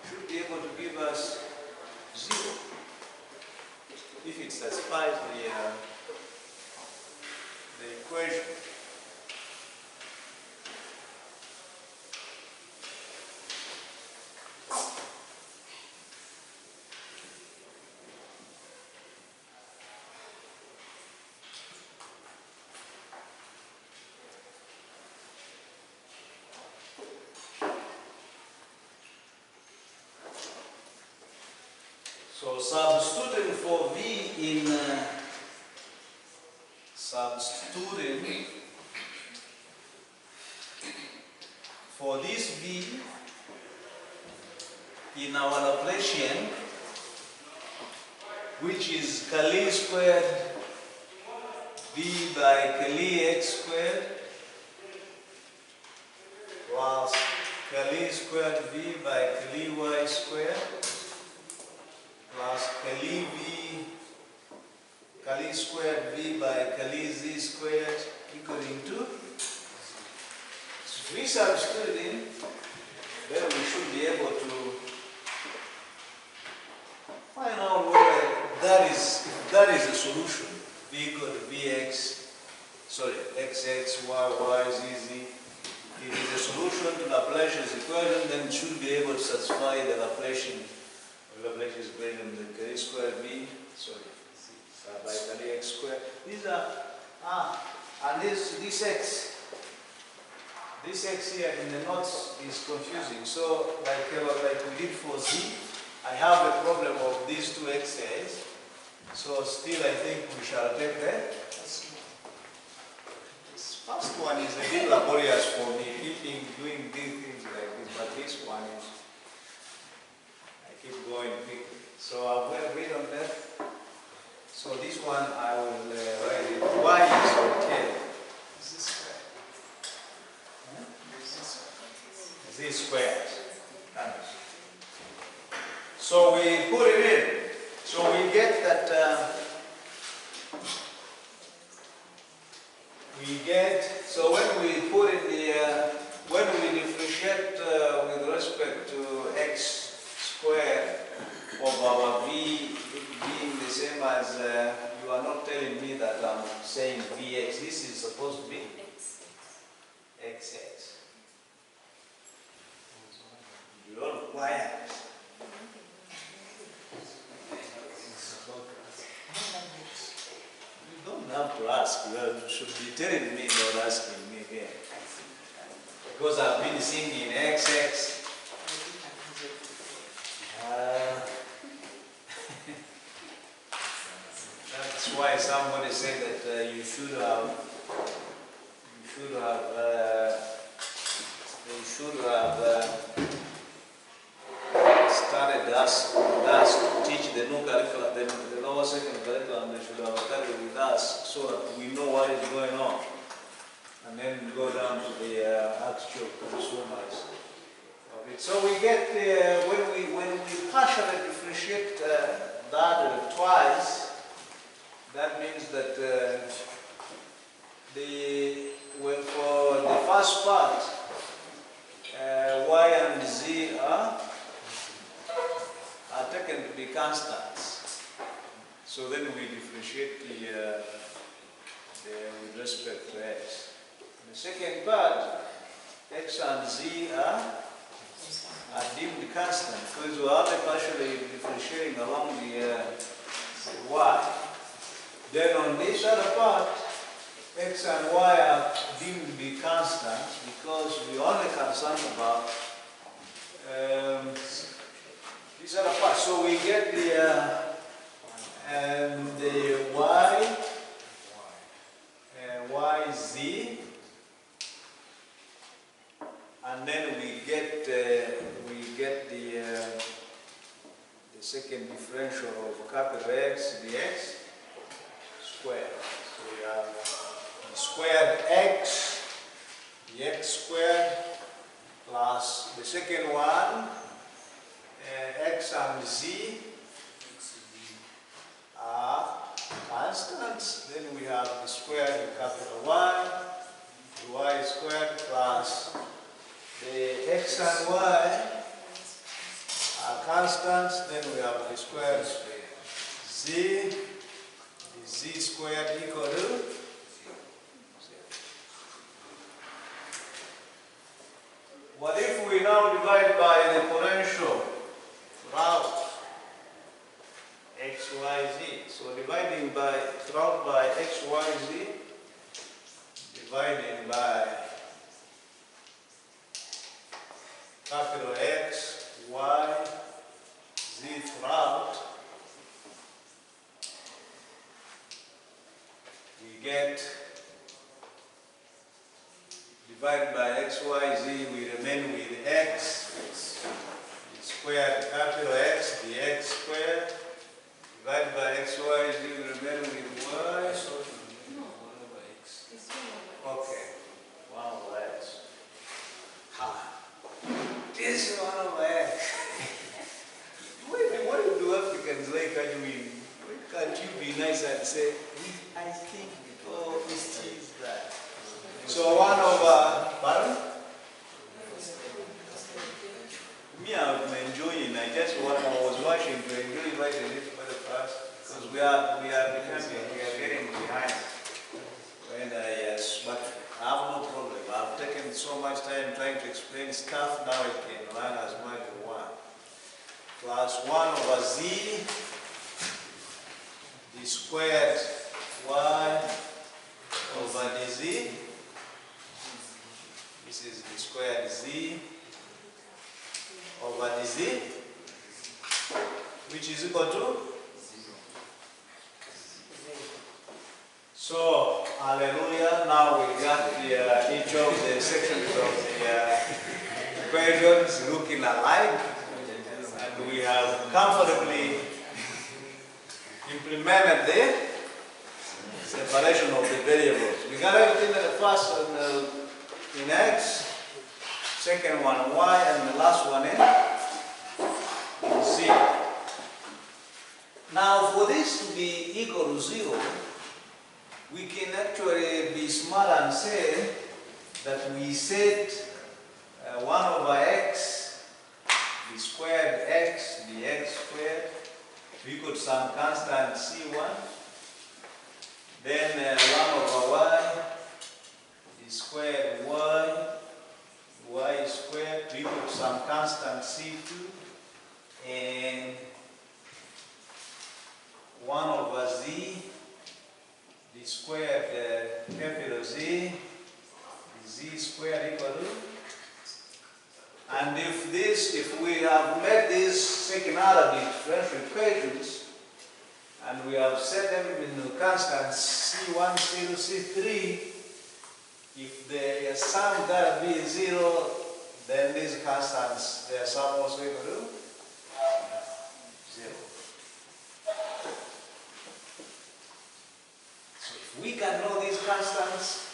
Speaker 1: should be able to give us 0. If it satisfies the equation. So substituting for V in substituting for this V in our Laplacian, which is Kali squared V by Kali x squared plus Kali squared V by Kali y squared plus Kali squared V by Kali z squared equaling to. So if we substitute in, then we should be able to find out whether that is a solution. V equal to Vx, sorry, xx, y, z. If it is a solution to Laplacian's equation, then it should be able to satisfy the Laplacian equation, the Kali squared V, sorry, by Kali x squared. These are, and this x here in the notes is confusing. So like we did for Z, I have a problem of these two x's. So still I think we shall take that. This first one is a bit laborious for me, doing these things like this, but this one is, I keep going quickly. So I'm going to read on that. So this one I will write it. Y is okay.
Speaker 2: Is this square?
Speaker 1: Huh?
Speaker 2: Is this
Speaker 1: Z
Speaker 2: square?
Speaker 1: squared. So we put it in. So we get that so when we put in the, when we differentiate with respect to x squared of our v being the same as, you are not telling me that I'm saying vx, this is supposed to be xx. You don't require it. You don't have to ask. You should be telling me, not asking me again. Because I've been singing XX. That's why somebody said that you should have started us to teach the new curriculum, the lower second curriculum. They should have started with us so that we know what is going on, and then go down to the actual consumers of it. So we get when we partially differentiate that twice. That means that for the first part, y and z are taken to be constants. So then we differentiate with respect to x. The second part, x and z are deemed constant because we are only partially differentiating along the y. Then on this other part, x and y are deemed to be constants because we are only concerned about this other part. So we get the yz, and then we get the second differential of capital X dx squared. So we have the squared x, the x squared, plus the second one, x and z are constants. Then we have the squared of capital Y, the y squared plus the x and y are constants. Then we have the squared z, the z squared equal to 0. What if we now divide by the potential route x, y, z? So dividing route by x, y, z, dividing by capital X, Y, Z route, we get divided by x, y, z, we remain with x, the squared capital X, the x squared, divided by x, y, z, we remain with y. Okay, 1 over x. This is 1 over x. What do Africans like? Can't you be nice and say, I think, oh, this is that. So 1 over, pardon? Me, I'm enjoying. I was watching to enjoy right a little bit fast because we are getting behind. Yes, but I have no problem. I've taken so much time trying to explain stuff. Now I can learn as much as 1. Plus 1 over z, the squared y over dz. This is the squared z over dz. which is equal to? So, hallelujah, now we got each of the sections of the equations looking alike, and we have comfortably implemented the separation of the variables. We got everything at the first one in x, second one y, and the last one in z. Now, for this to be equal to 0, we can actually be smart and say that we set 1 over x, the squared x, the x squared, to equal to some constant c1. Then 1 over y, the squared y squared, to equal to some constant c2. And 1 over z, the squared capital Z, the z squared equal to. And if we have made these second order differential equations, and we have set them in constants C1, C2, C3, if their sum gotta be 0, then these constants, their sum also equal to 0. So if we can know these constants,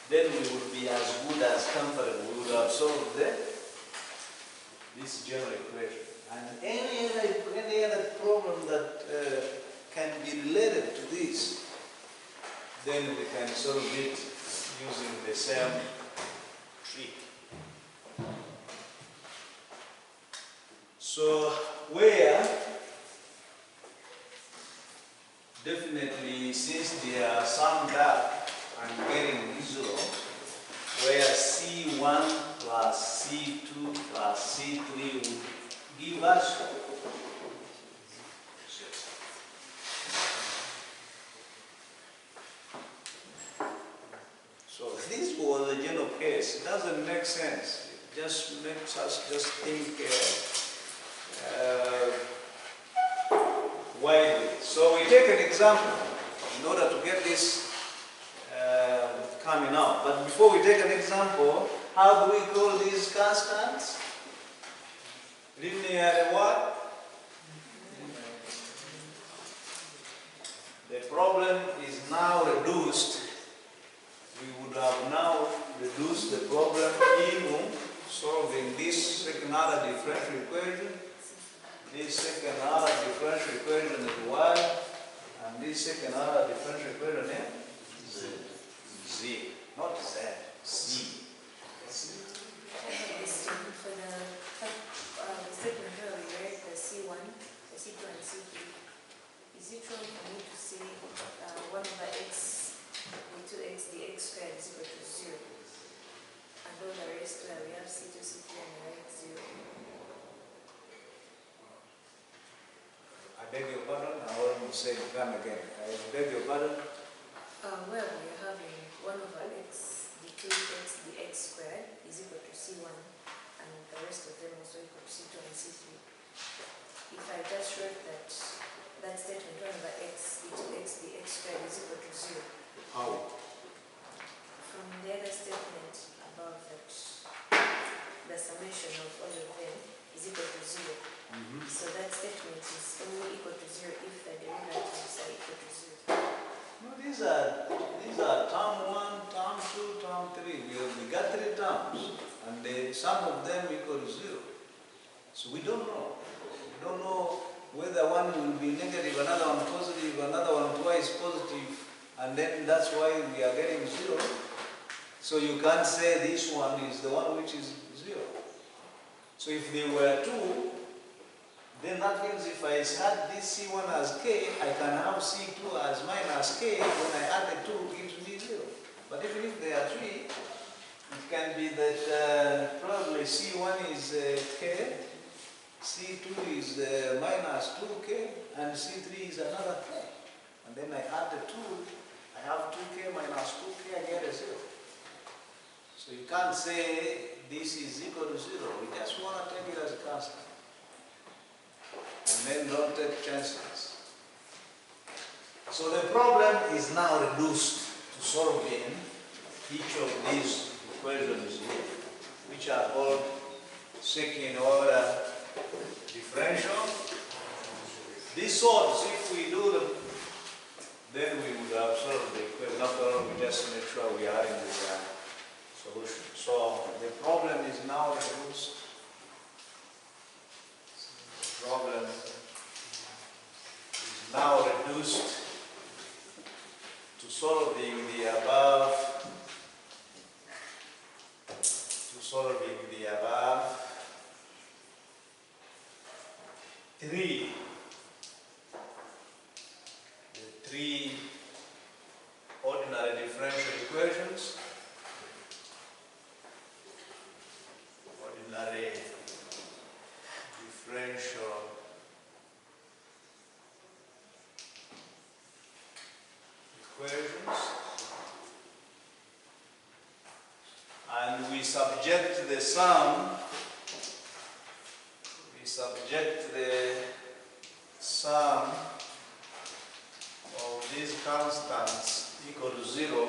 Speaker 1: then we would be as good as comfortable. We would have solved this general equation. And any other problem that can be related to this, then we can solve it using the same trick. So where definitely, since they are summed up and getting 0, where C1 plus C2 plus C3 would give us so this was a general case. It doesn't make sense. It just makes us just think widely. So we take an example in order to get this coming out. But before we take an example, how do we call these constants? Linear what? The problem is now reduced. We would have now reduced the problem in solving this second order differential equation. This second order differential equation is y, and this second order differential equation is z, not z, z.
Speaker 4: For the statement where we read the C1, the C2 and C3, is it wrong for me to say 1 over x into x, the x squared is equal to 0? And all the rest where we have C2, C3 and the right 0.
Speaker 1: I beg your pardon, I want to say it again. I beg your pardon.
Speaker 4: Where we are having 1 over x, the 2x, the x squared is equal to C1, and the rest of them also equal to C2 and C3. If I just wrote that statement 1 over x, the 2x, the x squared is equal to 0.
Speaker 1: How?
Speaker 4: From the other statement above that, the summation of all of them is equal to 0. So that statement is only equal to 0 if the derivatives are equal to 0.
Speaker 1: No, these are term 1, term 2, term 3. We got 3 terms, and the sum of them equal to 0. So we don't know. We don't know whether one will be negative, another one positive, another one twice positive, and then that's why we are getting 0. So you can't say this one is the one which is 0. So if they were 2, then that means if I had this C1 as K, I can have C2 as minus K. When I add the 2, it gives me 0. But even if they are 3, it can be that probably C1 is K, C2 is minus 2K, and C3 is another K. And then I add the 2, I have 2K minus 2K, I get a 0. So you can't say this is equal to 0. We just want to take it as a constant. and then don't take chances. So the problem is now reduced to solving each of these equations here, which are called second order differential. These sorts, if we do them, then we would have solved the equation. After all, we just make sure we are in the solution. So the problem is now reduced. The problem is now reduced to solving the above. Three. The three ordinary differential equations. Ordinary differential equations. And we subject the sum, of these constants equal to 0,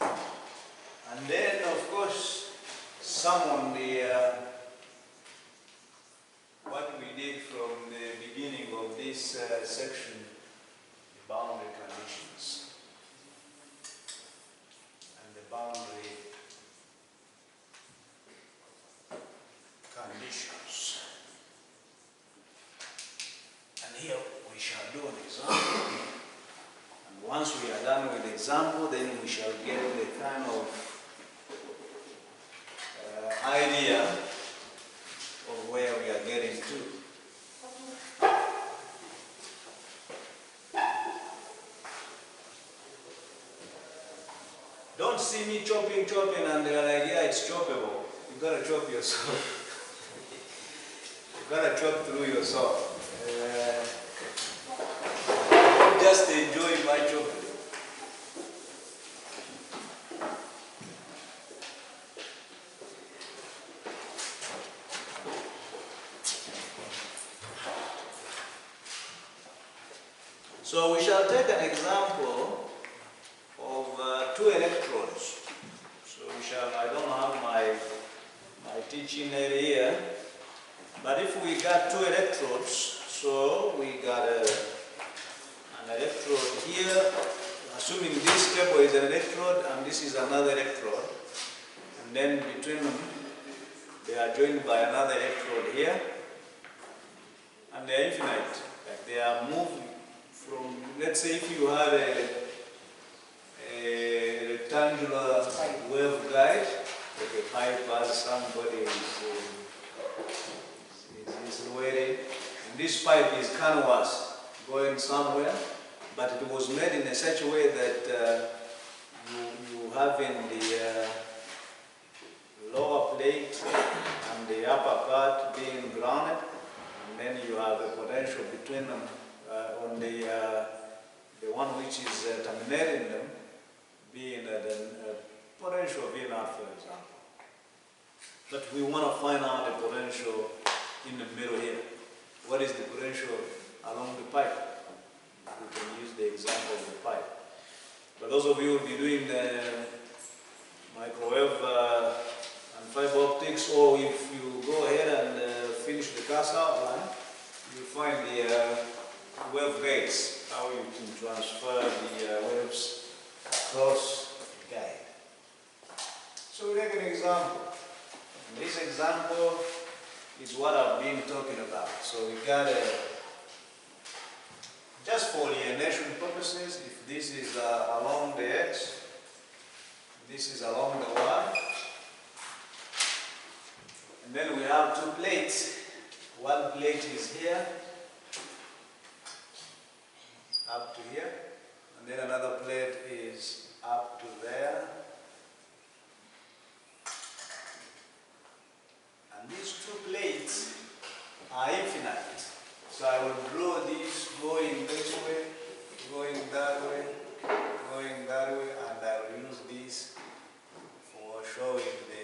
Speaker 1: and then of course sum on the what we did from the beginning of this section, the boundary conditions and the boundary conditions. And here we shall do an example. And once we are done with the example, then we shall get the kind of idea of where we are getting to. Don't see me chopping, and they're like, yeah, it's choppable. You gotta chop yourself. You gotta chop through yourself. Just enjoy my chopping. So we shall take an example of two electrodes. So we shall, I don't have my teaching aid here, but if we got two electrodes, so we got an electrode here, assuming this cable is an electrode and this is another electrode, and then between them they are joined by another electrode here, and they are infinite. Like they are moved from, let's say if you have a rectangular waveguide, like a pipe as somebody is waiting, and this pipe is canvas going somewhere, but it was made in such a way that you have in the lower plate and the upper part being grounded, and then you have a potential between them on the one which is terminating them being the potential V naught, for example. But we want to find out the potential in the middle here. What is the potential along the pipe? We can use the example of the pipe. But those of you who will be doing the microwave and fiber optics, or if you go ahead and finish the class outline, you'll find the wave gates, how you can transfer the waves across the guide. So we take an example. And this example is what I've been talking about. So we got just for alienation purposes, if this is along the X, this is along the Y, and then we have two plates. One plate is here, up to here, and then another plate is up to there. And these two plates are infinite. So I will draw these going this way, going that way, going that way, and I will use this for showing the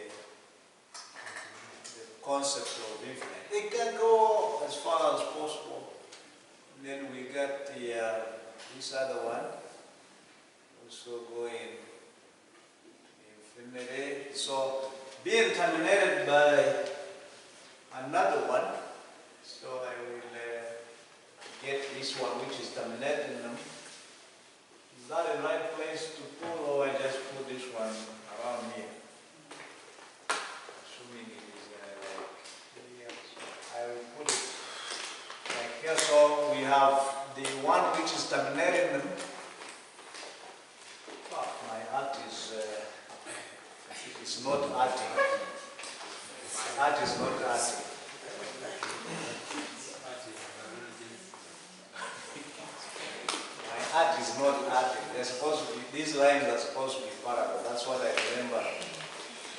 Speaker 1: concept of infinite. It can go as far as possible. this other one also going infinity. So being terminated by another one, so I will get this one which is terminating them. Is that the right place to pull, or I just put this one around here? Assuming it is I will put it like here. So we have the one which is terminating them. Oh, my art is it's not arting. My art is not arting. My art is not arting. They're supposed to be, these lines are supposed to be parallel. That's what I remember.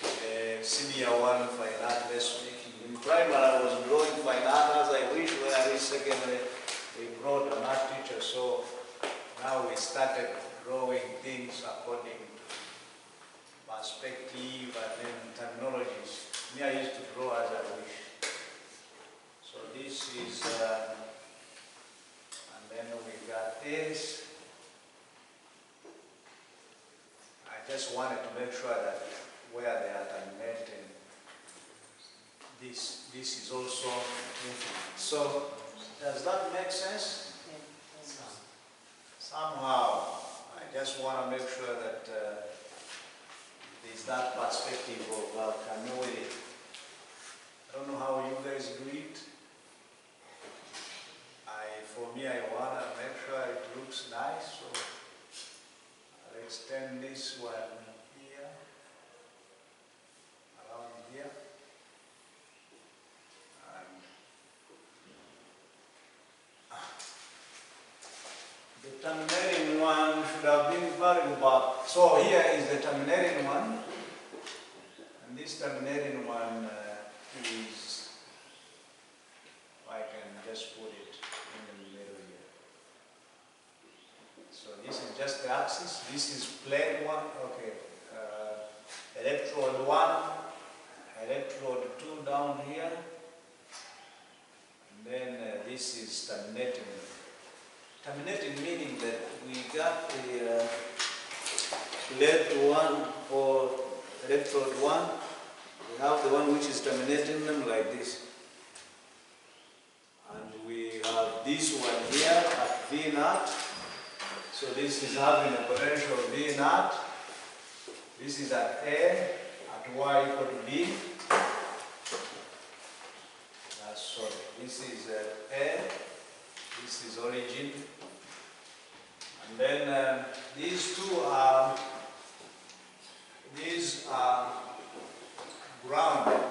Speaker 1: The senior one fine art lesson. In primary I was drawing fine art as I wish. When I reached secondary, they brought an art teacher. So now we started drawing things according to perspective and then terminologies. Me, I used to draw as I wish. So this is, and then we got this. I just wanted to make sure that where they are terminating, this is also infinite. So does that make sense? Somehow, I just want to make sure that there's that perspective of continuity. I don't know how you guys do it. For me, I want to make sure it looks nice. So I'll extend this one here, around here. The terminating one should have been very back. So here is the terminating one, and this terminating one is, I can just put it in the middle here. So this is just the axis. This is plane one. Okay, electrode 1, electrode 2 down here, and then this is terminating. Terminating meaning that we got the plate 1 or electrode 1. We have the one which is terminating them like this. And we have this one here at V naught. So this is having a potential V naught. This is at A, at Y equal to B. That's sorry. This is at A. This is origin. And then these are grounded.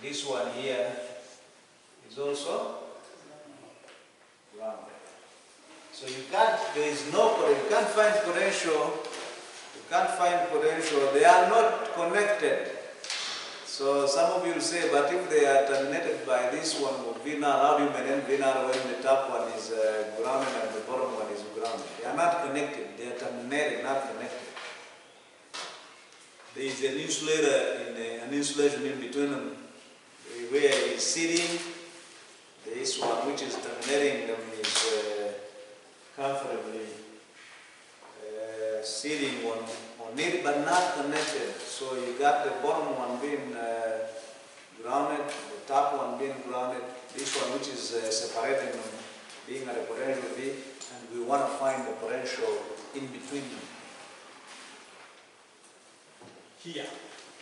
Speaker 1: This one here is also grounded. So you can't find potential. You can't find potential. They are not connected. So some of you will say, but if they are terminated by this one with V naught, how do you maintain V naught when the top one is grounded and the bottom one is grounded? They are not connected. They are terminated, not connected. There is an insulator, an insulation in between them, where it is sitting. This one, which is terminating them, is comfortably sitting on it, but not connected. So you got the bottom one being grounded, the top one being grounded, this one which is separating them, being at a potential V, and we want to find the potential in between them. Here,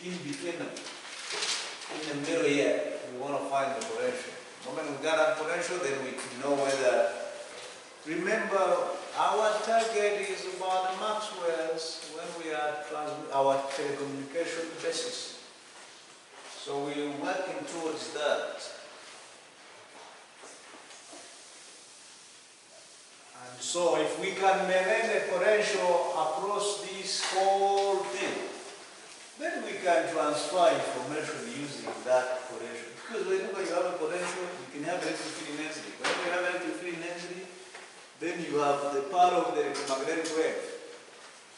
Speaker 1: in between them, in the middle here, we want to find the potential. The moment we got that potential, then we can know whether. Remember, our target is about the Maxwell's when we are our telecommunication basis. So we're working towards that. And so if we can maintain the potential across this whole thing, then we can transfer information using that potential. Because whenever you have a potential, you can have electric field density. Whenever you have electric field density, then you have the power of the electromagnetic wave.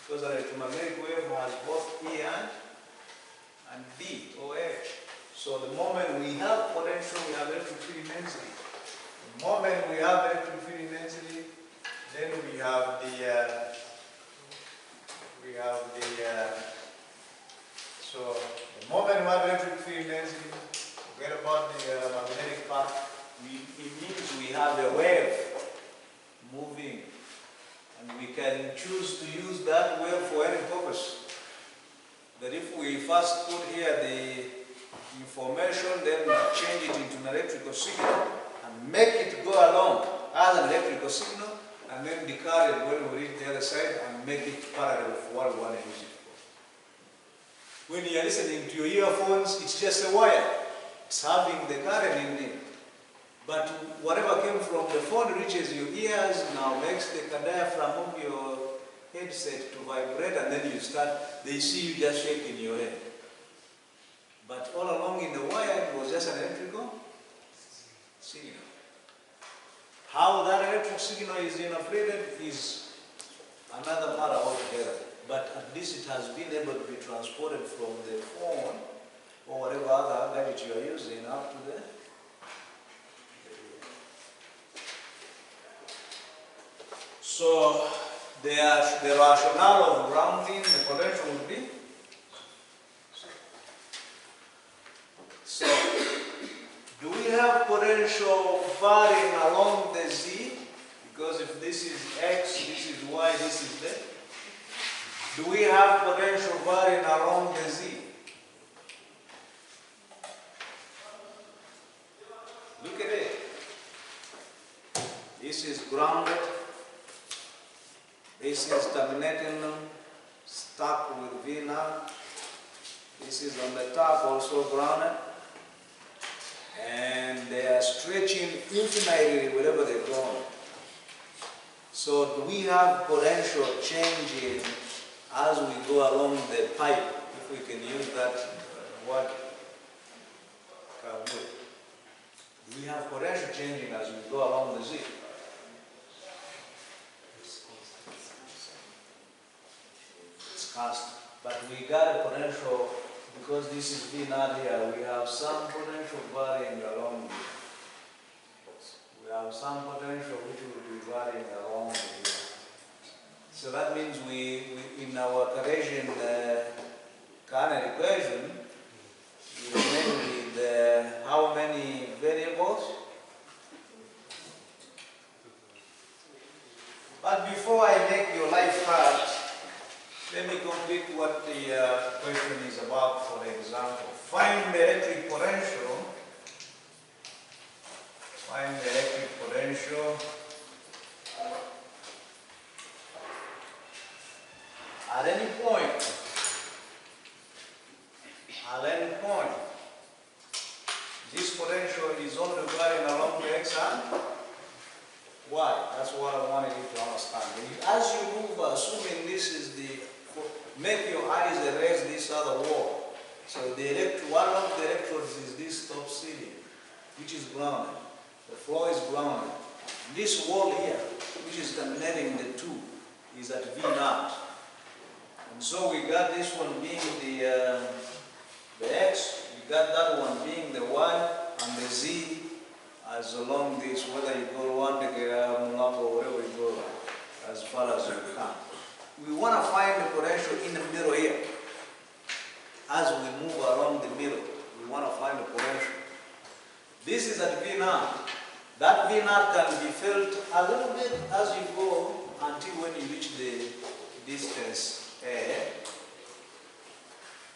Speaker 1: Because an electromagnetic wave has both E and D or H. So the moment we have potential, we have electric field density. The moment we have electric field density, have a wave moving, and we can choose to use that wave for any purpose. That if we first put here the information, then change it into an electrical signal and make it go along as an electrical signal, and then decode it when we reach the other side and make it parallel for what we want to use it for. When you are listening to your earphones, it's just a wire. It's having the current in it. But whatever came from the phone reaches your ears, now makes the diaphragm of your headset to vibrate, and then you start, they see you just shaking your head. But all along in the wire, it was just an electrical signal. How that electric signal is interpreted is another matter altogether. But at least it has been able to be transported from the phone or whatever other gadget you are using up to the. So the rationale of grounding the potential would be. So, do we have potential varying along the z? Because if this is x, this is y, this is z. Do we have potential varying along the z? Look at it. This is grounded. This is terminating stuck with V naught. This is on the top also grounded. And they are stretching infinitely wherever they're going. So do we have potential changing as we go along the pipe, if we can use that word? Do we have potential changing as we go along the Z? It's constant. But we got a potential. Because this is V naught here, we have some potential varying along here. We have some potential which will be varying along here. So that means we in our Cartesian coordinate equation, we remain with how many variables? But before I make your life hard, let me complete what the question is about for the example. Find the electric potential. Find the electric potential at any point. At any point. This potential is only varying along the x and y. That's what I wanted you to understand. As you move, assuming this is the make your eyes erase this other wall. So one of the electrodes is this top ceiling, which is grounded. The floor is grounded. This wall here, which is terminating the two, is at V naught. And so we got this one being the x, we got that one being the y, and the z as along this, whether you go 1 degree or wherever you go, as far as you can. We want to find the potential in the middle here. As we move along the middle, we want to find the potential. This is at V naught. That V naught can be felt a little bit as you go until when you reach the distance A.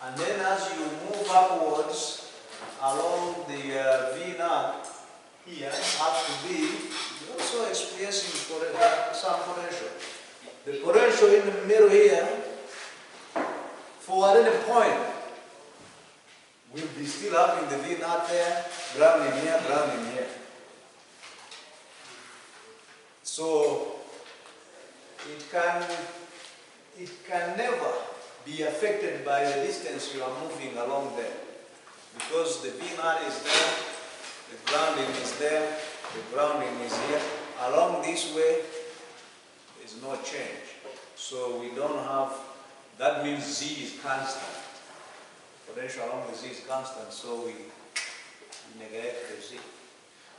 Speaker 1: And then as you move upwards along the V naught here, up to B, you're also experiencing some potential. The potential in the middle here, for at any point, will be still having the V naught there, grounding here, grounding here. So it can never be affected by the distance you are moving along there, because the V naught is there, the grounding is there, the grounding is here. Along this way, there's no change. So we don't have, that means Z is constant. Potential along the Z is constant, so we neglect the Z.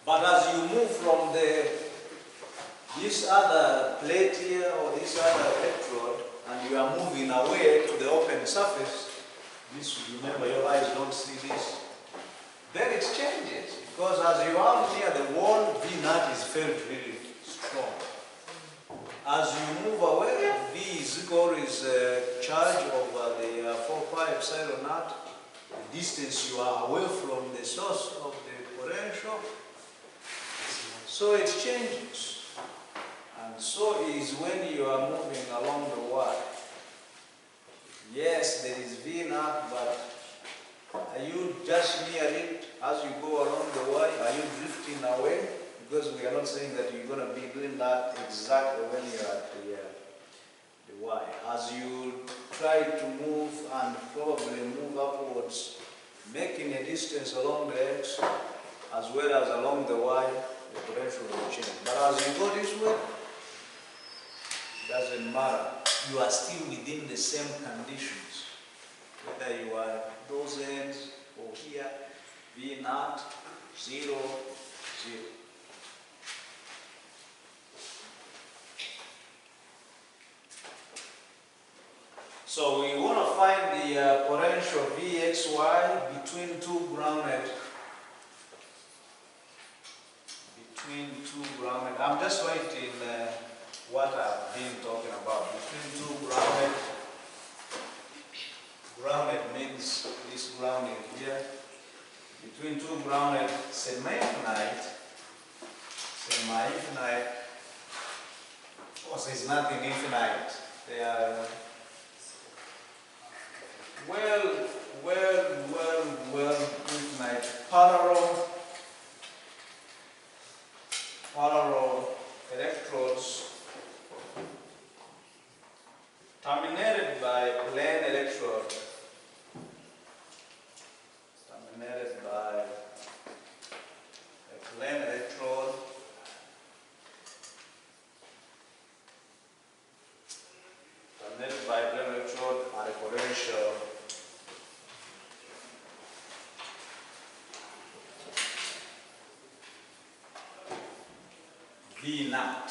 Speaker 1: But as you move from this other plate here or this other electrode, and you are moving away to the open surface, this, remember your eyes don't see this, then it changes. Because as you are near the wall, V naught is felt really strong. As you move away, V is equal is charge over the 4 pi epsilon naught, the distance you are away from the source of the potential. So it changes. And so is when you are moving along the Y. Yes, there is V naught, but are you just near it as you go along the Y? Are you drifting away? Because we are not saying that you're going to be doing that exactly when you're at the Y. As you try to move and probably move upwards, making a distance along the X as well as along the Y, the potential will change. But as you go this way, it doesn't matter. You are still within the same conditions. Whether you are those ends or here, V naught, 0, 0. So we want to find the potential Vxy between two grounded. I'm just writing what I've been talking about. Between two grounded. Grounded means this grounding here. Between two grounded semi-infinite. Of course, there's nothing infinite. They are well infinite. Parallel electrodes terminated by plane electrode. Terminated by a plane electrode. Terminated by a plane electrode at a potential V naught.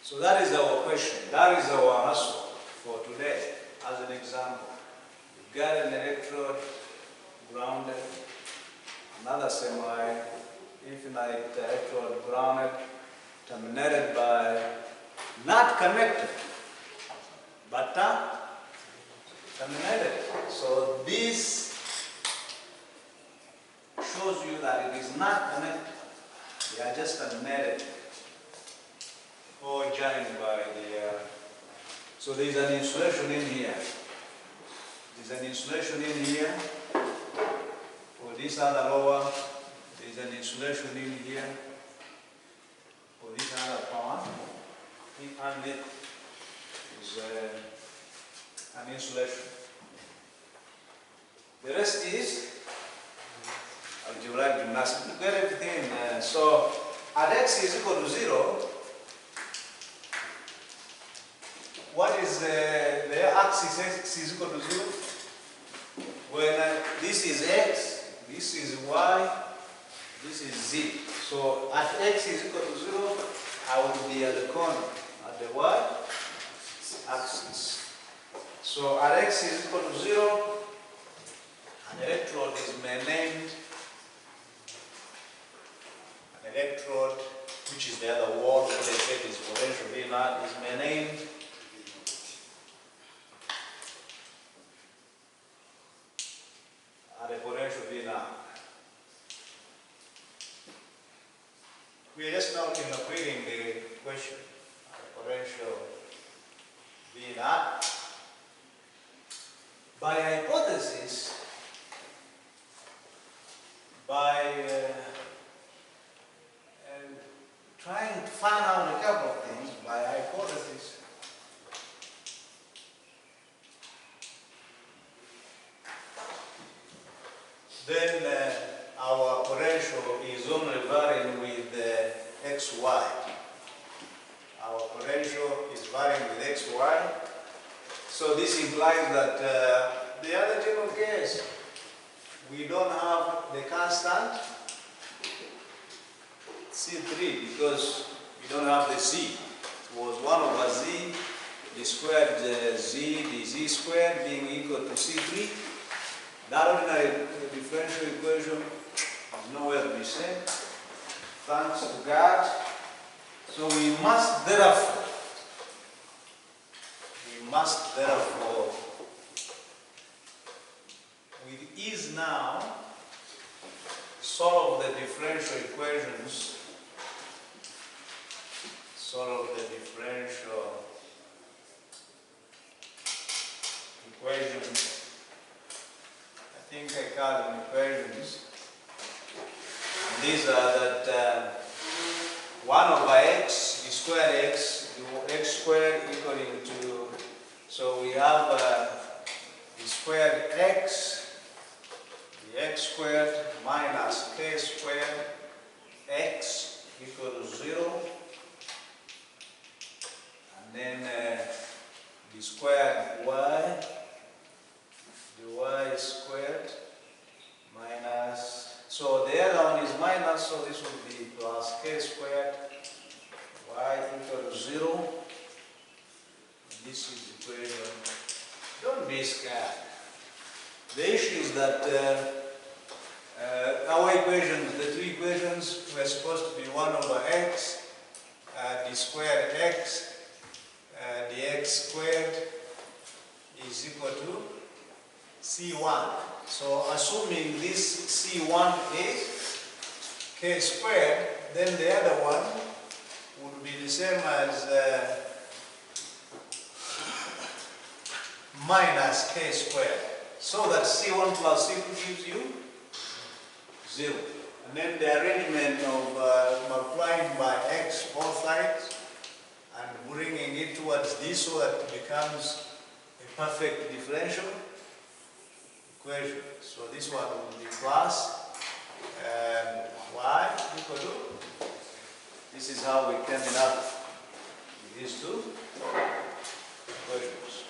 Speaker 1: So that is our question. That is our hustle for today. As an example, you've got an electrode grounded, another semi-infinite electrode grounded, terminated by not connected, but terminated. So this shows you that it is not connected. They are just terminated or joined by the. So there is an insulation in here. There is an insulation in here. For this other lower, there is an insulation in here. For this other power, and it is an insulation. The rest is algebraic gymnastics. You get everything. So at x is equal to 0, what is the axis x is equal to 0? When this is x, this is y, this is z. So at x is equal to 0, I will be at the corner, at the y axis. So at x is equal to 0, an electrode is named an electrode, which is the other wall, what they said is potential V naught, is named at a potential V naught. We are just now interpreting the question. At a potential V naught. By hypothesis, by trying to find out a couple of things, by hypothesis, then our potential is only varying with xy. Our potential is varying with xy. So this implies that the other general case, we don't have the constant C3 because we don't have the Z. It was 1 over Z, the squared Z, the Z squared being equal to C3. That ordinary differential equation is nowhere to be seen, thanks to God. So we must therefore with ease now solve the differential equations, I think I call them equations. And these are that 1 over x, the squared x, the x squared equaling to, so we have the squared x, the x squared minus k squared x equal to 0, and then the squared y, the y squared minus, so the other one is minus, so this will be plus k squared y equal to 0. This is the equation. Don't be scared. The issue is that our equations, the two equations, were supposed to be 1 over x, the squared x, the x squared is equal to c1. So assuming this c1 is k squared, then the other one would be the same as minus k squared. So that c1 plus c2 gives you 0. And then the arrangement of multiplying by x both sides and bringing it towards this so that it becomes a perfect differential equation. So this one will be plus y equal to, this is how we came up with these two equations.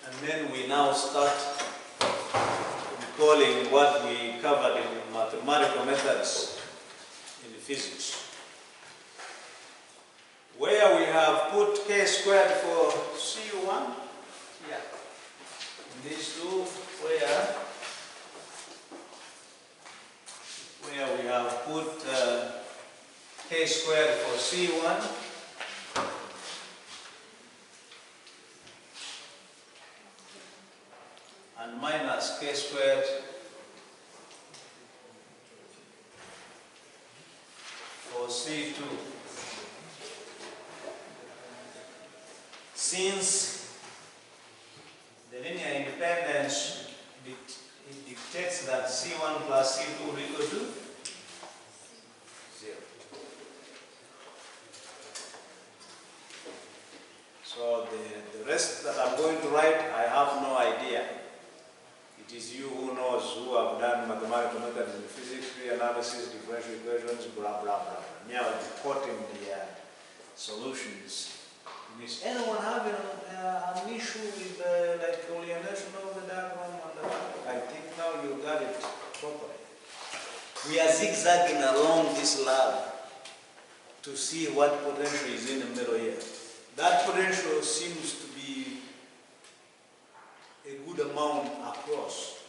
Speaker 1: And then we now start recalling what we covered in mathematical methods in physics, where we have put k squared for c1 here. In these two, where we have put k squared for c1 and minus k squared for c2. Since the linear independence it dictates that c1 plus c2 will equal to 0. So the rest that I'm going to write, I have no idea. It is you who knows, who have done mathematical methods in physics, pre-analysis, differential equations, blah, blah, blah. Me, I will be quoting the solutions. Is anyone having an issue with like orientation of the diagram? I think now you got it properly. We are zigzagging along this lab to see what potential is in the middle here. That potential seems to be a good amount across.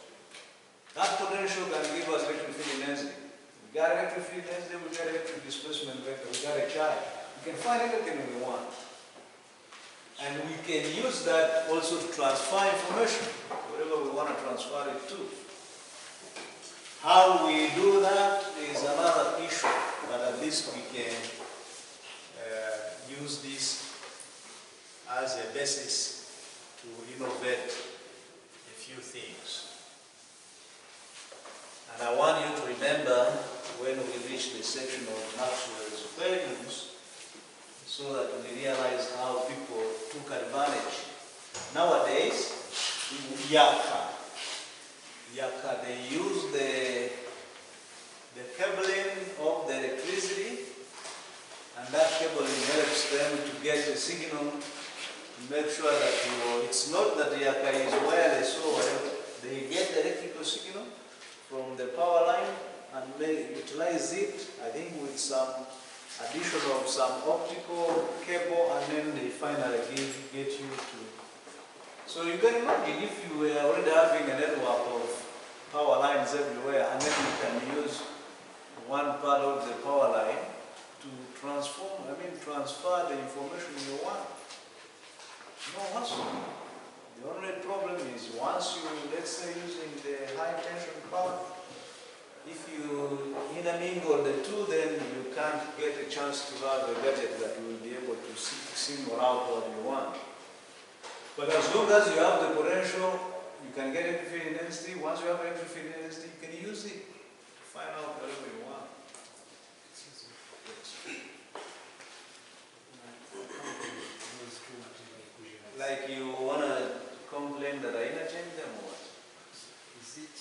Speaker 1: That potential can give us electric field density. We got electric field density, we got electric displacement vector, we got a charge. We can find anything we want. And we can use that also to transfer information, wherever we want to transfer it to. How we do that is another issue, but at least we can use this as a basis to innovate a few things. And I want you to remember when we reach the section of Maxwell's equations, so that we realize how people took advantage. Nowadays, in Yaka, they use the cabling of the electricity, and that cabling helps them to get the signal to make sure that it's not that Yaka is wireless or whatever. They get the electrical signal from the power line and they utilize it, I think, with some addition of some optical cable, and then they finally get you to So you can imagine if you were already having a network of power lines everywhere, and then you can use one part of the power line to transfer the information you want. No hassle. The only problem is once you, let's say, using the high tension power, if you intermingle the two, then you can't get a chance to have a gadget that will be able to single out what you want. But as long as you have the potential, you can get everything in density. Once you have everything in density, you can use it to find out whatever you want. Like you want to complain that I interchange them or what?
Speaker 2: Is it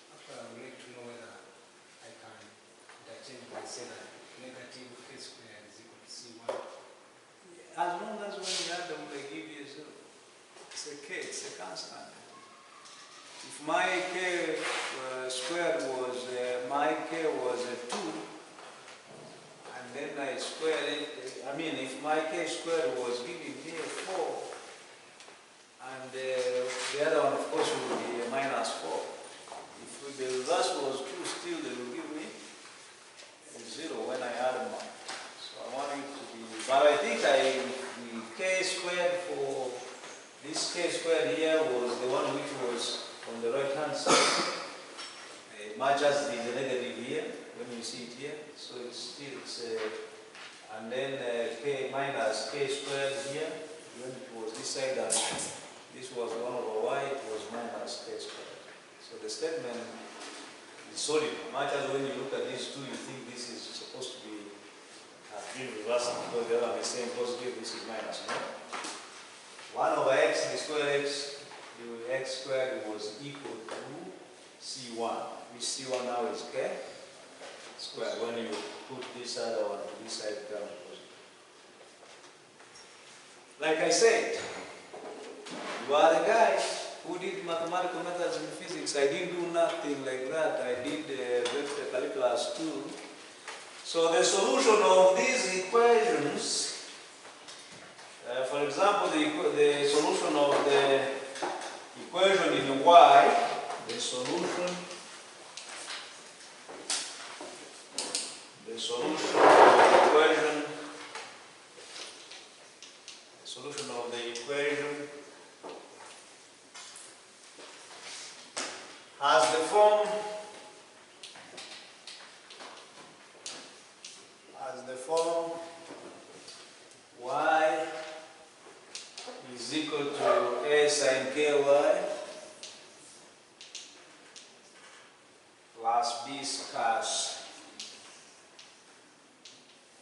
Speaker 2: after I would like to know whether I can interchange by say that negative k squared is equal to C1?
Speaker 1: As long as when you add them, they give you zero. It's a k, it's a constant. If my k squared was, my k was a 2, and then I squared it, if my k squared was giving me a 4, and the other one, of course, will be a minus 4. If the reverse was 2, still they will give me a 0 when I add them up. So I want it to be, but I think the k squared for this k squared here was the one which was on the right hand side. It matches the negative here when you see it here. So it's still, and then k minus k squared here when it was this side, and this was 1 over y, it was minus k squared. So the statement is solid. Much as when you look at these two, you think this is supposed to be being reversed because they are the same positive, this is minus, no? 1 over x, the square x, the x squared was equal to C1, which C1 now is k squared when you put this other one to this side down positive. Like I said, you are the guy who did mathematical methods in physics. I didn't do nothing like that. I did vector calculus too. So the solution of these equations, for example, the solution of the equation in y, the solution of the equation has the form y is equal to a sine ky plus b cos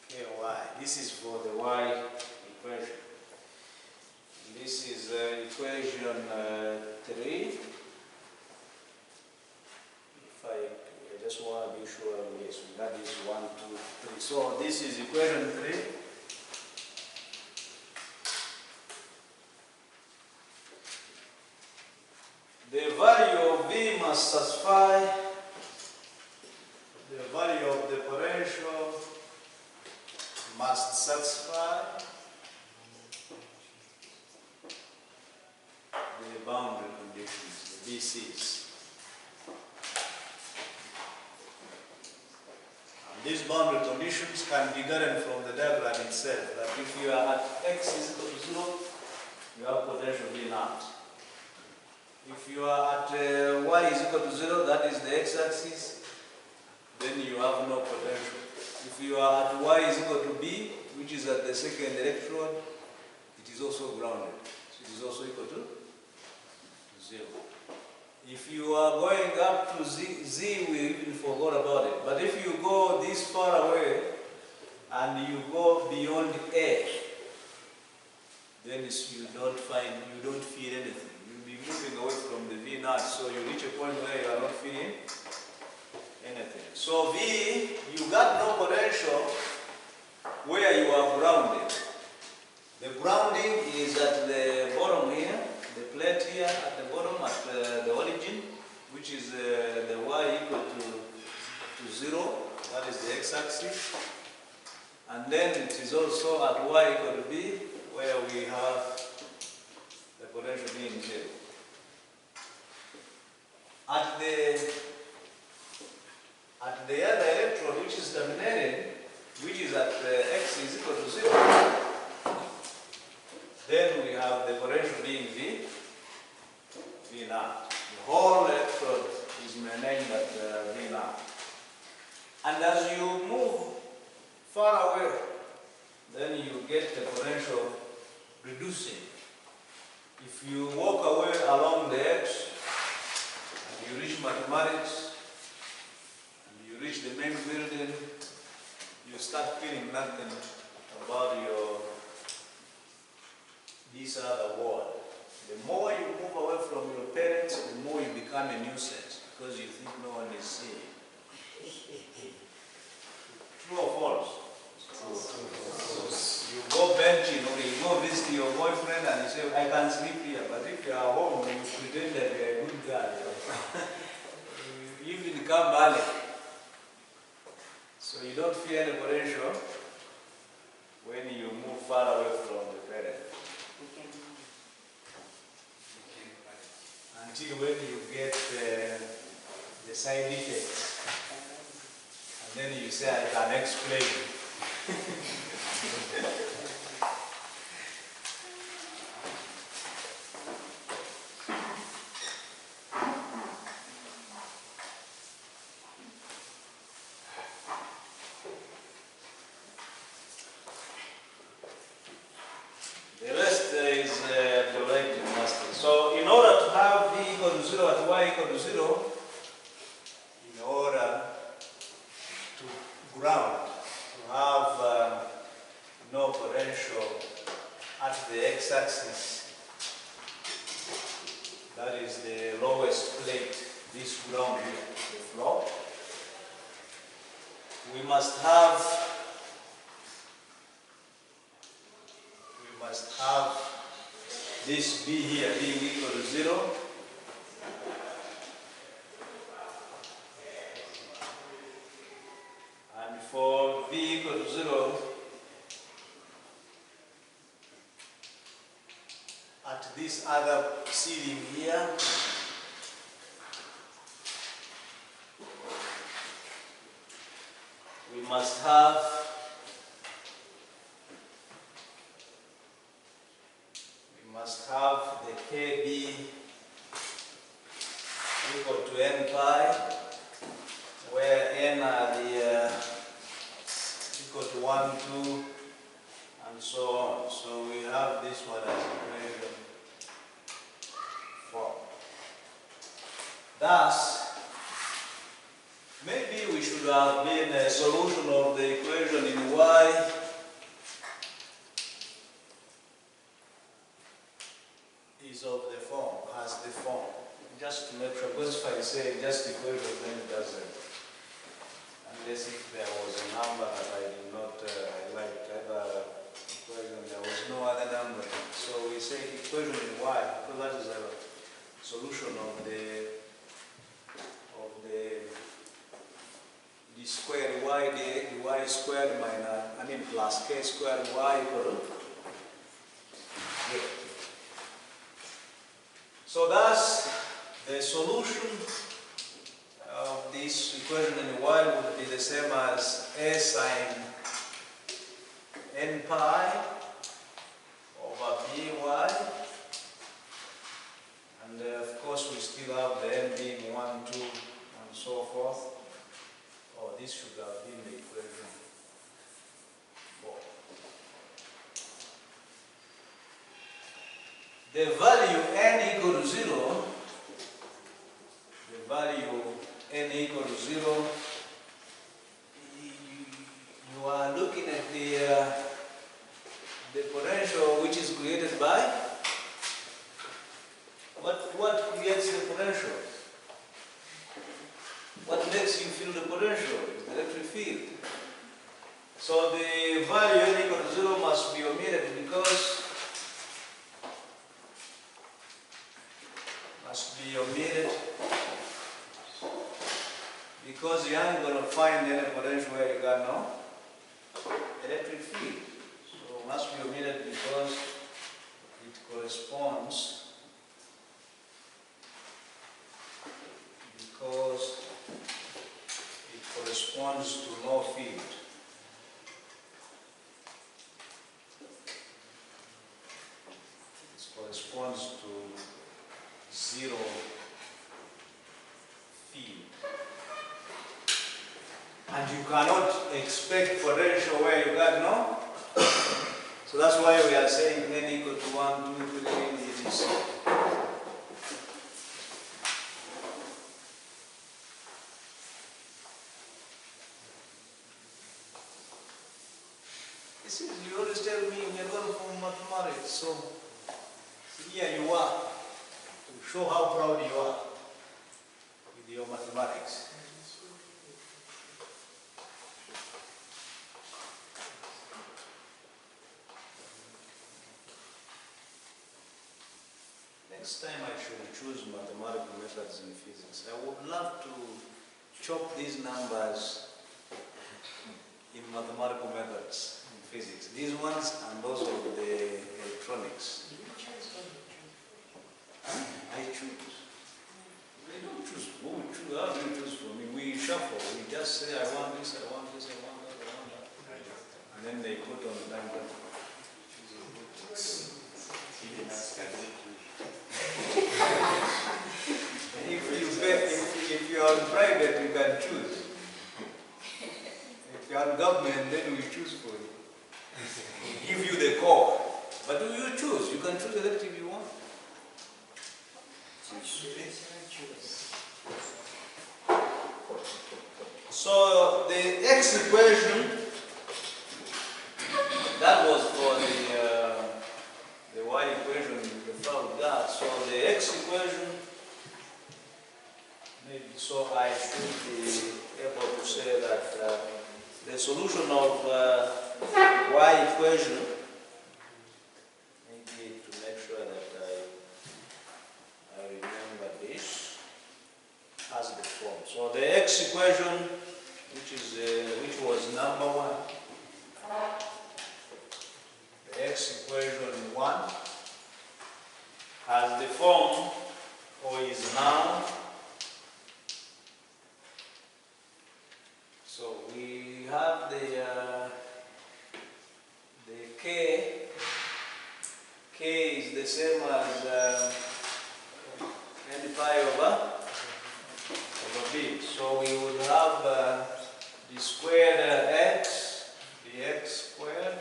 Speaker 1: ky. This is for the y equation. This is equation 3. I just want to be sure, yes, that is 1, 2, 3. So this is equation 3. The value of V must satisfy the value of the potential must satisfy the boundary conditions, the BCs. These boundary conditions can be gotten from the diagram itself, that if you are at x is equal to 0, you have potential V naught. If you are at y is equal to 0, that is the x-axis, then you have no potential. If you are at y is equal to b, which is at the second electrode, it is also grounded. So it is also equal to 0. If you are going up to z, we even forgot about it. But if you go this far away and you go beyond a, then you don't feel anything. You'll be moving away from the V naught, so you reach a point where you are not feeling anything. So V, you got no potential where you are grounded. The grounding is at the bottom here. The plate here at the bottom, at the origin, which is the y equal to 0, that is the x-axis. And then it is also at y equal to b, where we have the potential being 0. At the other electrode, which is terminated, which is at x is equal to 0, then we have the potential being V naught. The whole electrode is named at V naught. And as you move far away, then you get the potential reducing. If you walk away along the edge, and you reach mathematics, and you reach the main building, you start feeling nothing about this other world. The more you move away from your parents, the more you become a nuisance because you think no one is seeing. True or false? True. You go benching or you go visit your boyfriend and you say, I can't sleep here. But if you are home, you pretend that you are a good guy. You even come early. So you don't feel any potential when you move far away from the parent. Until when you get the side effects. And then you say, I can explain. The rest is theoretical mastery. So in order to have V equal to 0 at Y equal to 0, in order to ground, to have no potential at the x-axis, that is the lowest plate, this ground here, the floor, we must have this B here being equal to 0. And for V equal to 0, at this other ceiling here, we must have the KB equal to n pi, where n are the equal to 1, 2, and so on. So we have this one as equation 4. Thus, maybe we should have been a solution of the equation in y is of the form, has the form. Just to make sure, because if I say just equation, then it doesn't. Unless if there was a number that I did not like, either equation, there was no other number. So we say equation in y, because that is a solution of the squared y, the y squared minus, plus k squared y equal to 0. So thus, the solution of this equation in y would be the same as a sine n pi over by, and of course we still have the n being 1, 2, and so forth. Oh, this should have been the equation 4. The value n equal to 0, the value n equal to 0, you are looking at the potential which is created by what creates the potential? What makes you feel the potential? The electric field. So the value n equal to 0 must be omitted because you aren't going to find any potential where you got no electric field. So it must be omitted because it corresponds because it corresponds to no field. It corresponds to zero field. And you cannot expect potential where you got no. So that's why we are saying n equal to 1, 2, 3, etc. You see, you always tell me you're going from mathematics, so here you are, to show how proud you are with your mathematics. Next time I should choose mathematical methods in physics. I would love to chop these numbers in mathematical methods in physics. These ones and those of the electronics. I choose. They don't choose. Who choose? How do you choose for me? We shuffle. We just say, I want this, I want this, I want that, I want that. And then they put on the diagram. If you are on private, you can choose. If you are on government, then we choose for you. We give you the core. But do you choose? You can choose elective you want. So the x equation, that was for the y equation we found that. So the x equation, maybe so I should be able to say that the solution of y equation, maybe to make sure that I remember this, has the form. So the x equation, which was number 1, the x equation 1 has the form, or is now. So we have the k. K is the same as n pi over b. So we would have the squared x, the x squared,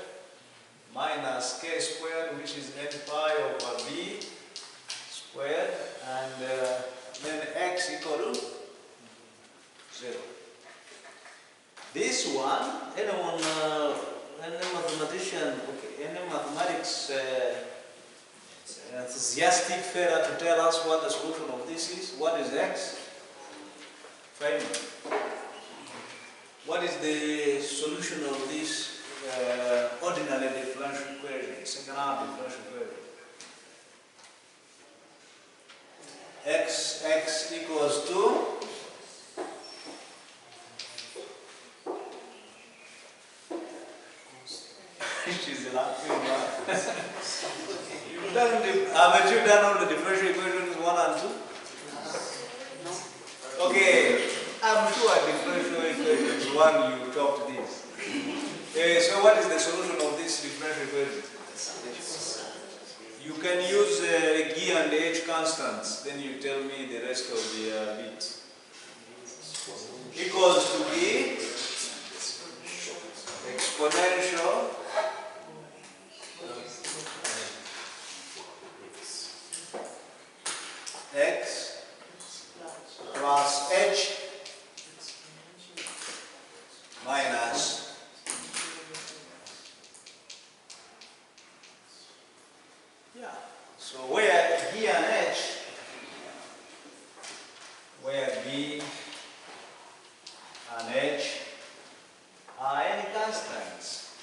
Speaker 1: minus k squared, which is n pi over b squared, and then x equal to 0. This one, anyone, any mathematician, okay, any mathematics enthusiastic fellow to tell us what the solution of this is? What is x? Find me. What is the solution of this ordinary differential equation, second order differential equation? X equals to which is the last thing. Haven't you done all the differential equations 1 and 2? No. Okay, I'm sure differential equations 1 you chopped this. So what is the solution of this differential equation? You can use G and H constants, then you tell me the rest of the bit. Equals to B exponential x plus h minus so where B and H, where B and H are any constants,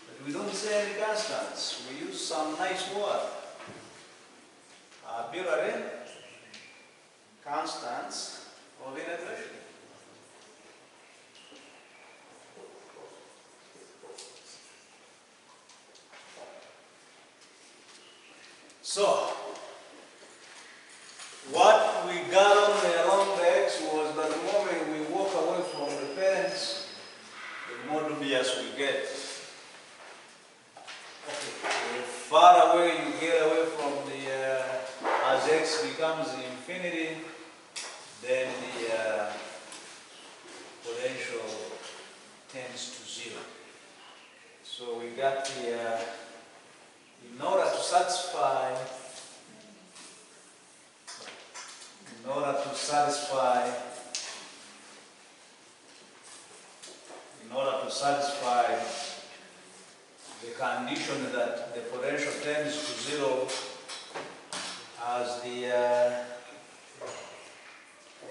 Speaker 1: but we don't say any constants, we use some nice word. Arbitrary constants of integration. So, what we got along the x satisfy the condition that the potential tends to zero as the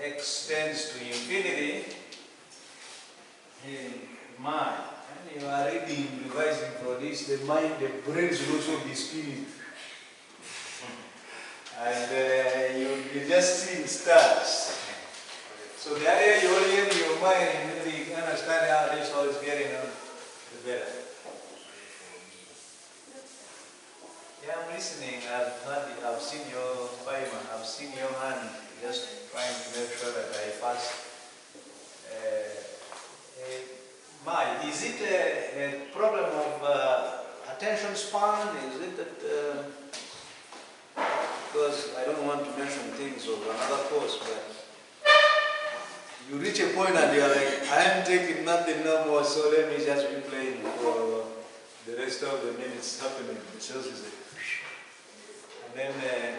Speaker 1: x tends to infinity in mind. And you are reading, revising for this, the mind, the brain will also be spinning. And you just see stars. So the area you orient your mind and really understand how this all is getting on, the better. Yeah, I'm listening. I've seen your fireman, I've seen your hand, just trying to make sure that I pass. Is it a problem of attention span? Is it that, because I don't want to mention things of another course, but you reach a point and you're like, I am taking nothing no more, so let me just be playing for the rest of the minutes happening. It's just and then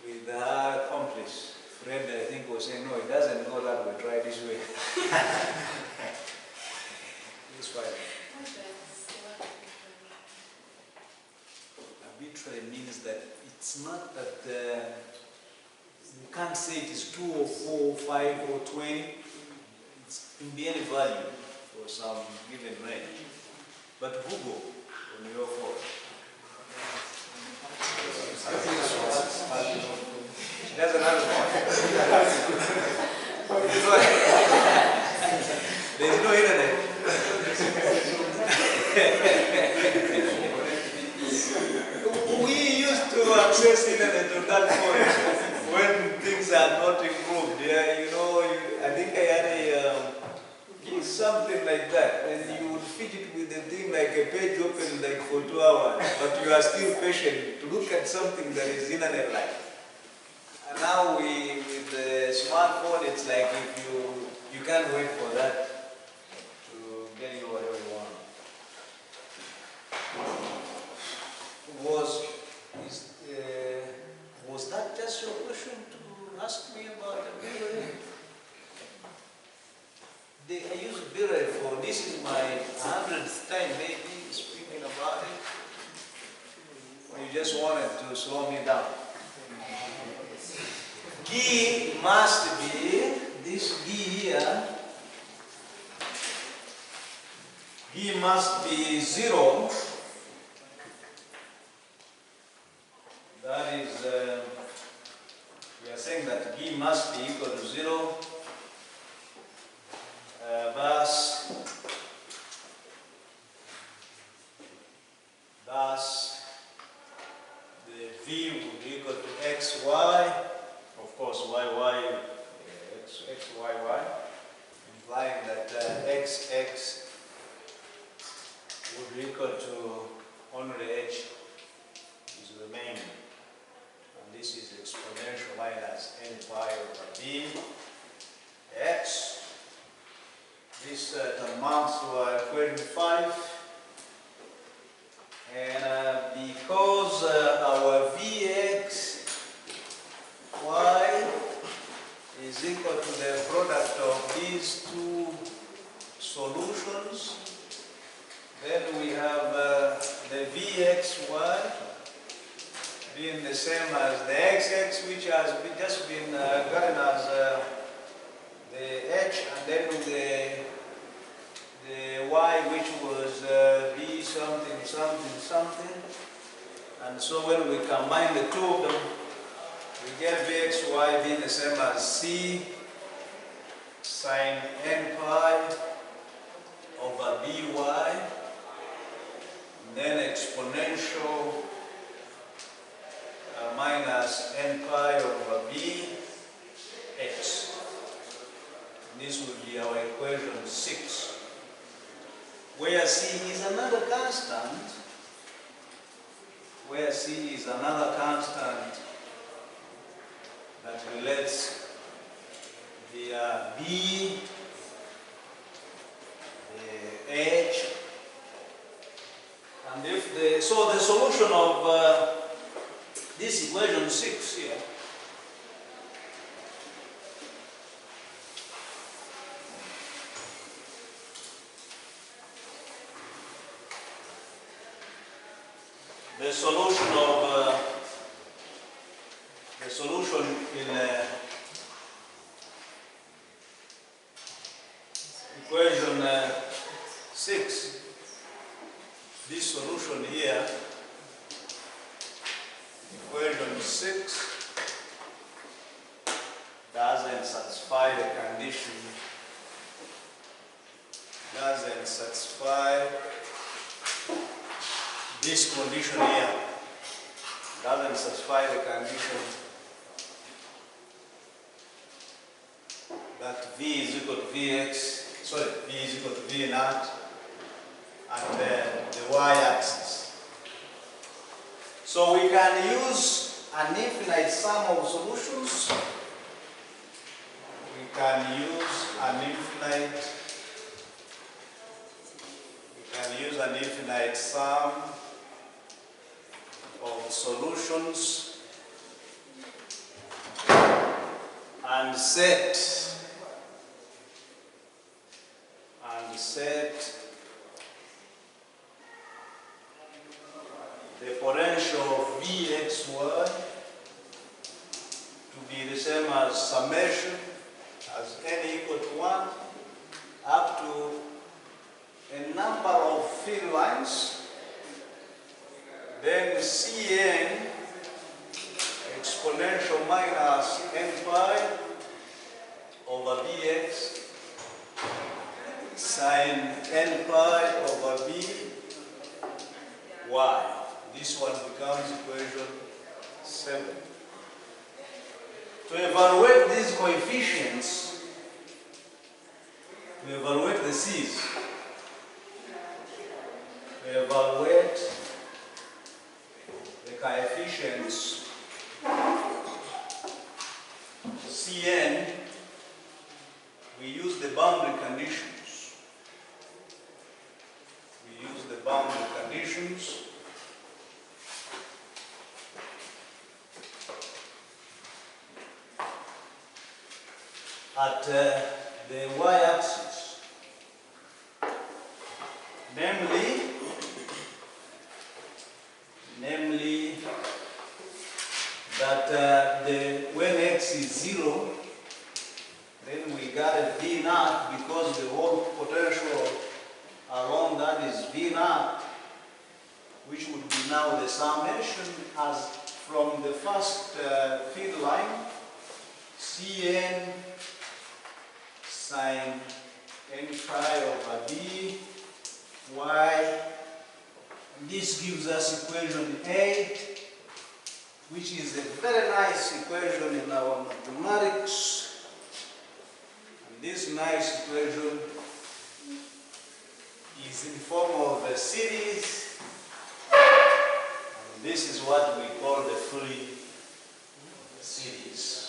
Speaker 1: with the accomplice, friend I think was saying, no, it doesn't go that way, try this way. It's fine. Arbitrary means that it's not that you can't say it is 2 or 4 or 5 or 20. It can be any value for some given range. But Google on your phone. She doesn't have a phone. There's no internet. We used to access internet on that phone when things are not improved. Yeah, you know, I think I had something like that, and you would fidget with the thing like a page open like for 2 hours, but you are still patient to look at something that is internet-like. And now with the smartphone, it's like if you can't wait for that to get you whatever you want. Was that just your question to ask me about the mirror? I use mirror for, this is my 100th time maybe speaking about it. Or you just wanted to slow me down? G must be, this G here, G must be 0. That is, we are saying that G must be equal to 0. Thus, the V would be equal to xy, of course yy, xyy, implying that xx would be equal to only h is remaining. And this is exponential minus n pi over b x. This amounts to equation 5. And because our Vx y is equal to the product of these two solutions, then we have the Vxy being the same as the xx, which has just been gotten as the h, and then the y, which was v something, something, something. And so when we combine the two of them, we get vxy being the same as c sine n pi over by, and then exponential minus n pi over b x. This would be our equation 6. Where c is another constant, that relates the b, the h, and if so the solution of this equation 6 here the solution of in equation 6. This solution here, equation 6, doesn't satisfy the condition. Doesn't satisfy this condition here. Doesn't satisfy the condition that V is equal to Vx, sorry, V is equal to V naught at the y-axis. So we can use an infinite sum of solutions. We can use an infinite sum of solutions and set the potential of Vxy to be the same as summation as n equal to 1 up to a number of field lines, then Cn exponential minus n pi over Vx sine n pi over V y. This one becomes equation 7. To evaluate these coefficients, to evaluate the C's, to evaluate the coefficients Cn, we use the boundary conditions. We use the boundary conditions. At the y-axis, namely that when x is 0, then we got a V naught because the whole potential along that is V naught, which would be now the summation as from the first field line, Cn sine n pi over V y. This gives us equation 8, which is a very nice equation in our mathematics. And this nice equation is in form of a series. And this is what we call the Fourier series.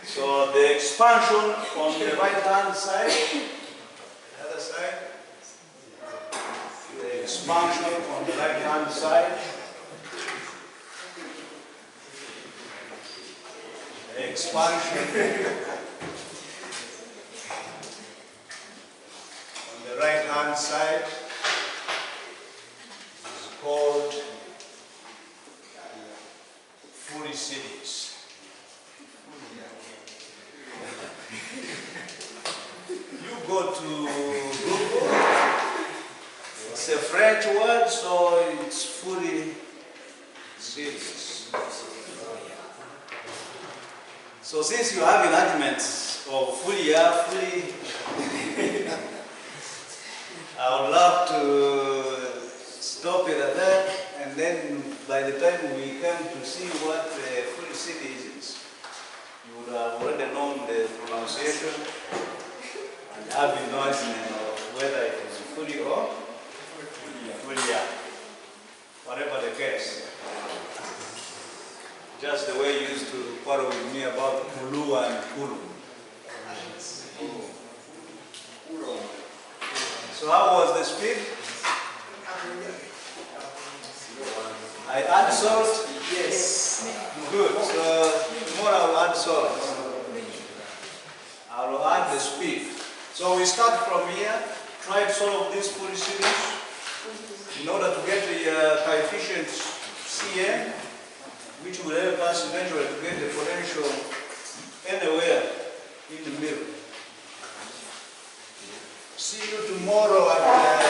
Speaker 1: So the expansion on the right-hand side, the other side, the expansion on the right-hand side, the expansion on the right-hand side is called Fourier series. You go to Google, it's a French word, so it's Fourier series. So since you have enlargements of Fourier, I would love to stop it at that, and then by the time we come to see what the Fourier series is, you would have already known the pronunciation and have been noticing whether it is Fourier or Fourier, whatever the case. Just the way you used to quarrel with me about Kulu and Kulu. So how was the speed? I add salt? Yes. Good. So tomorrow I'll add salt. I'll add the speed. So we start from here, try to solve this Fourier series. in order to get the coefficient Cn, which will help us eventually to get the potential anywhere in the middle. See you tomorrow at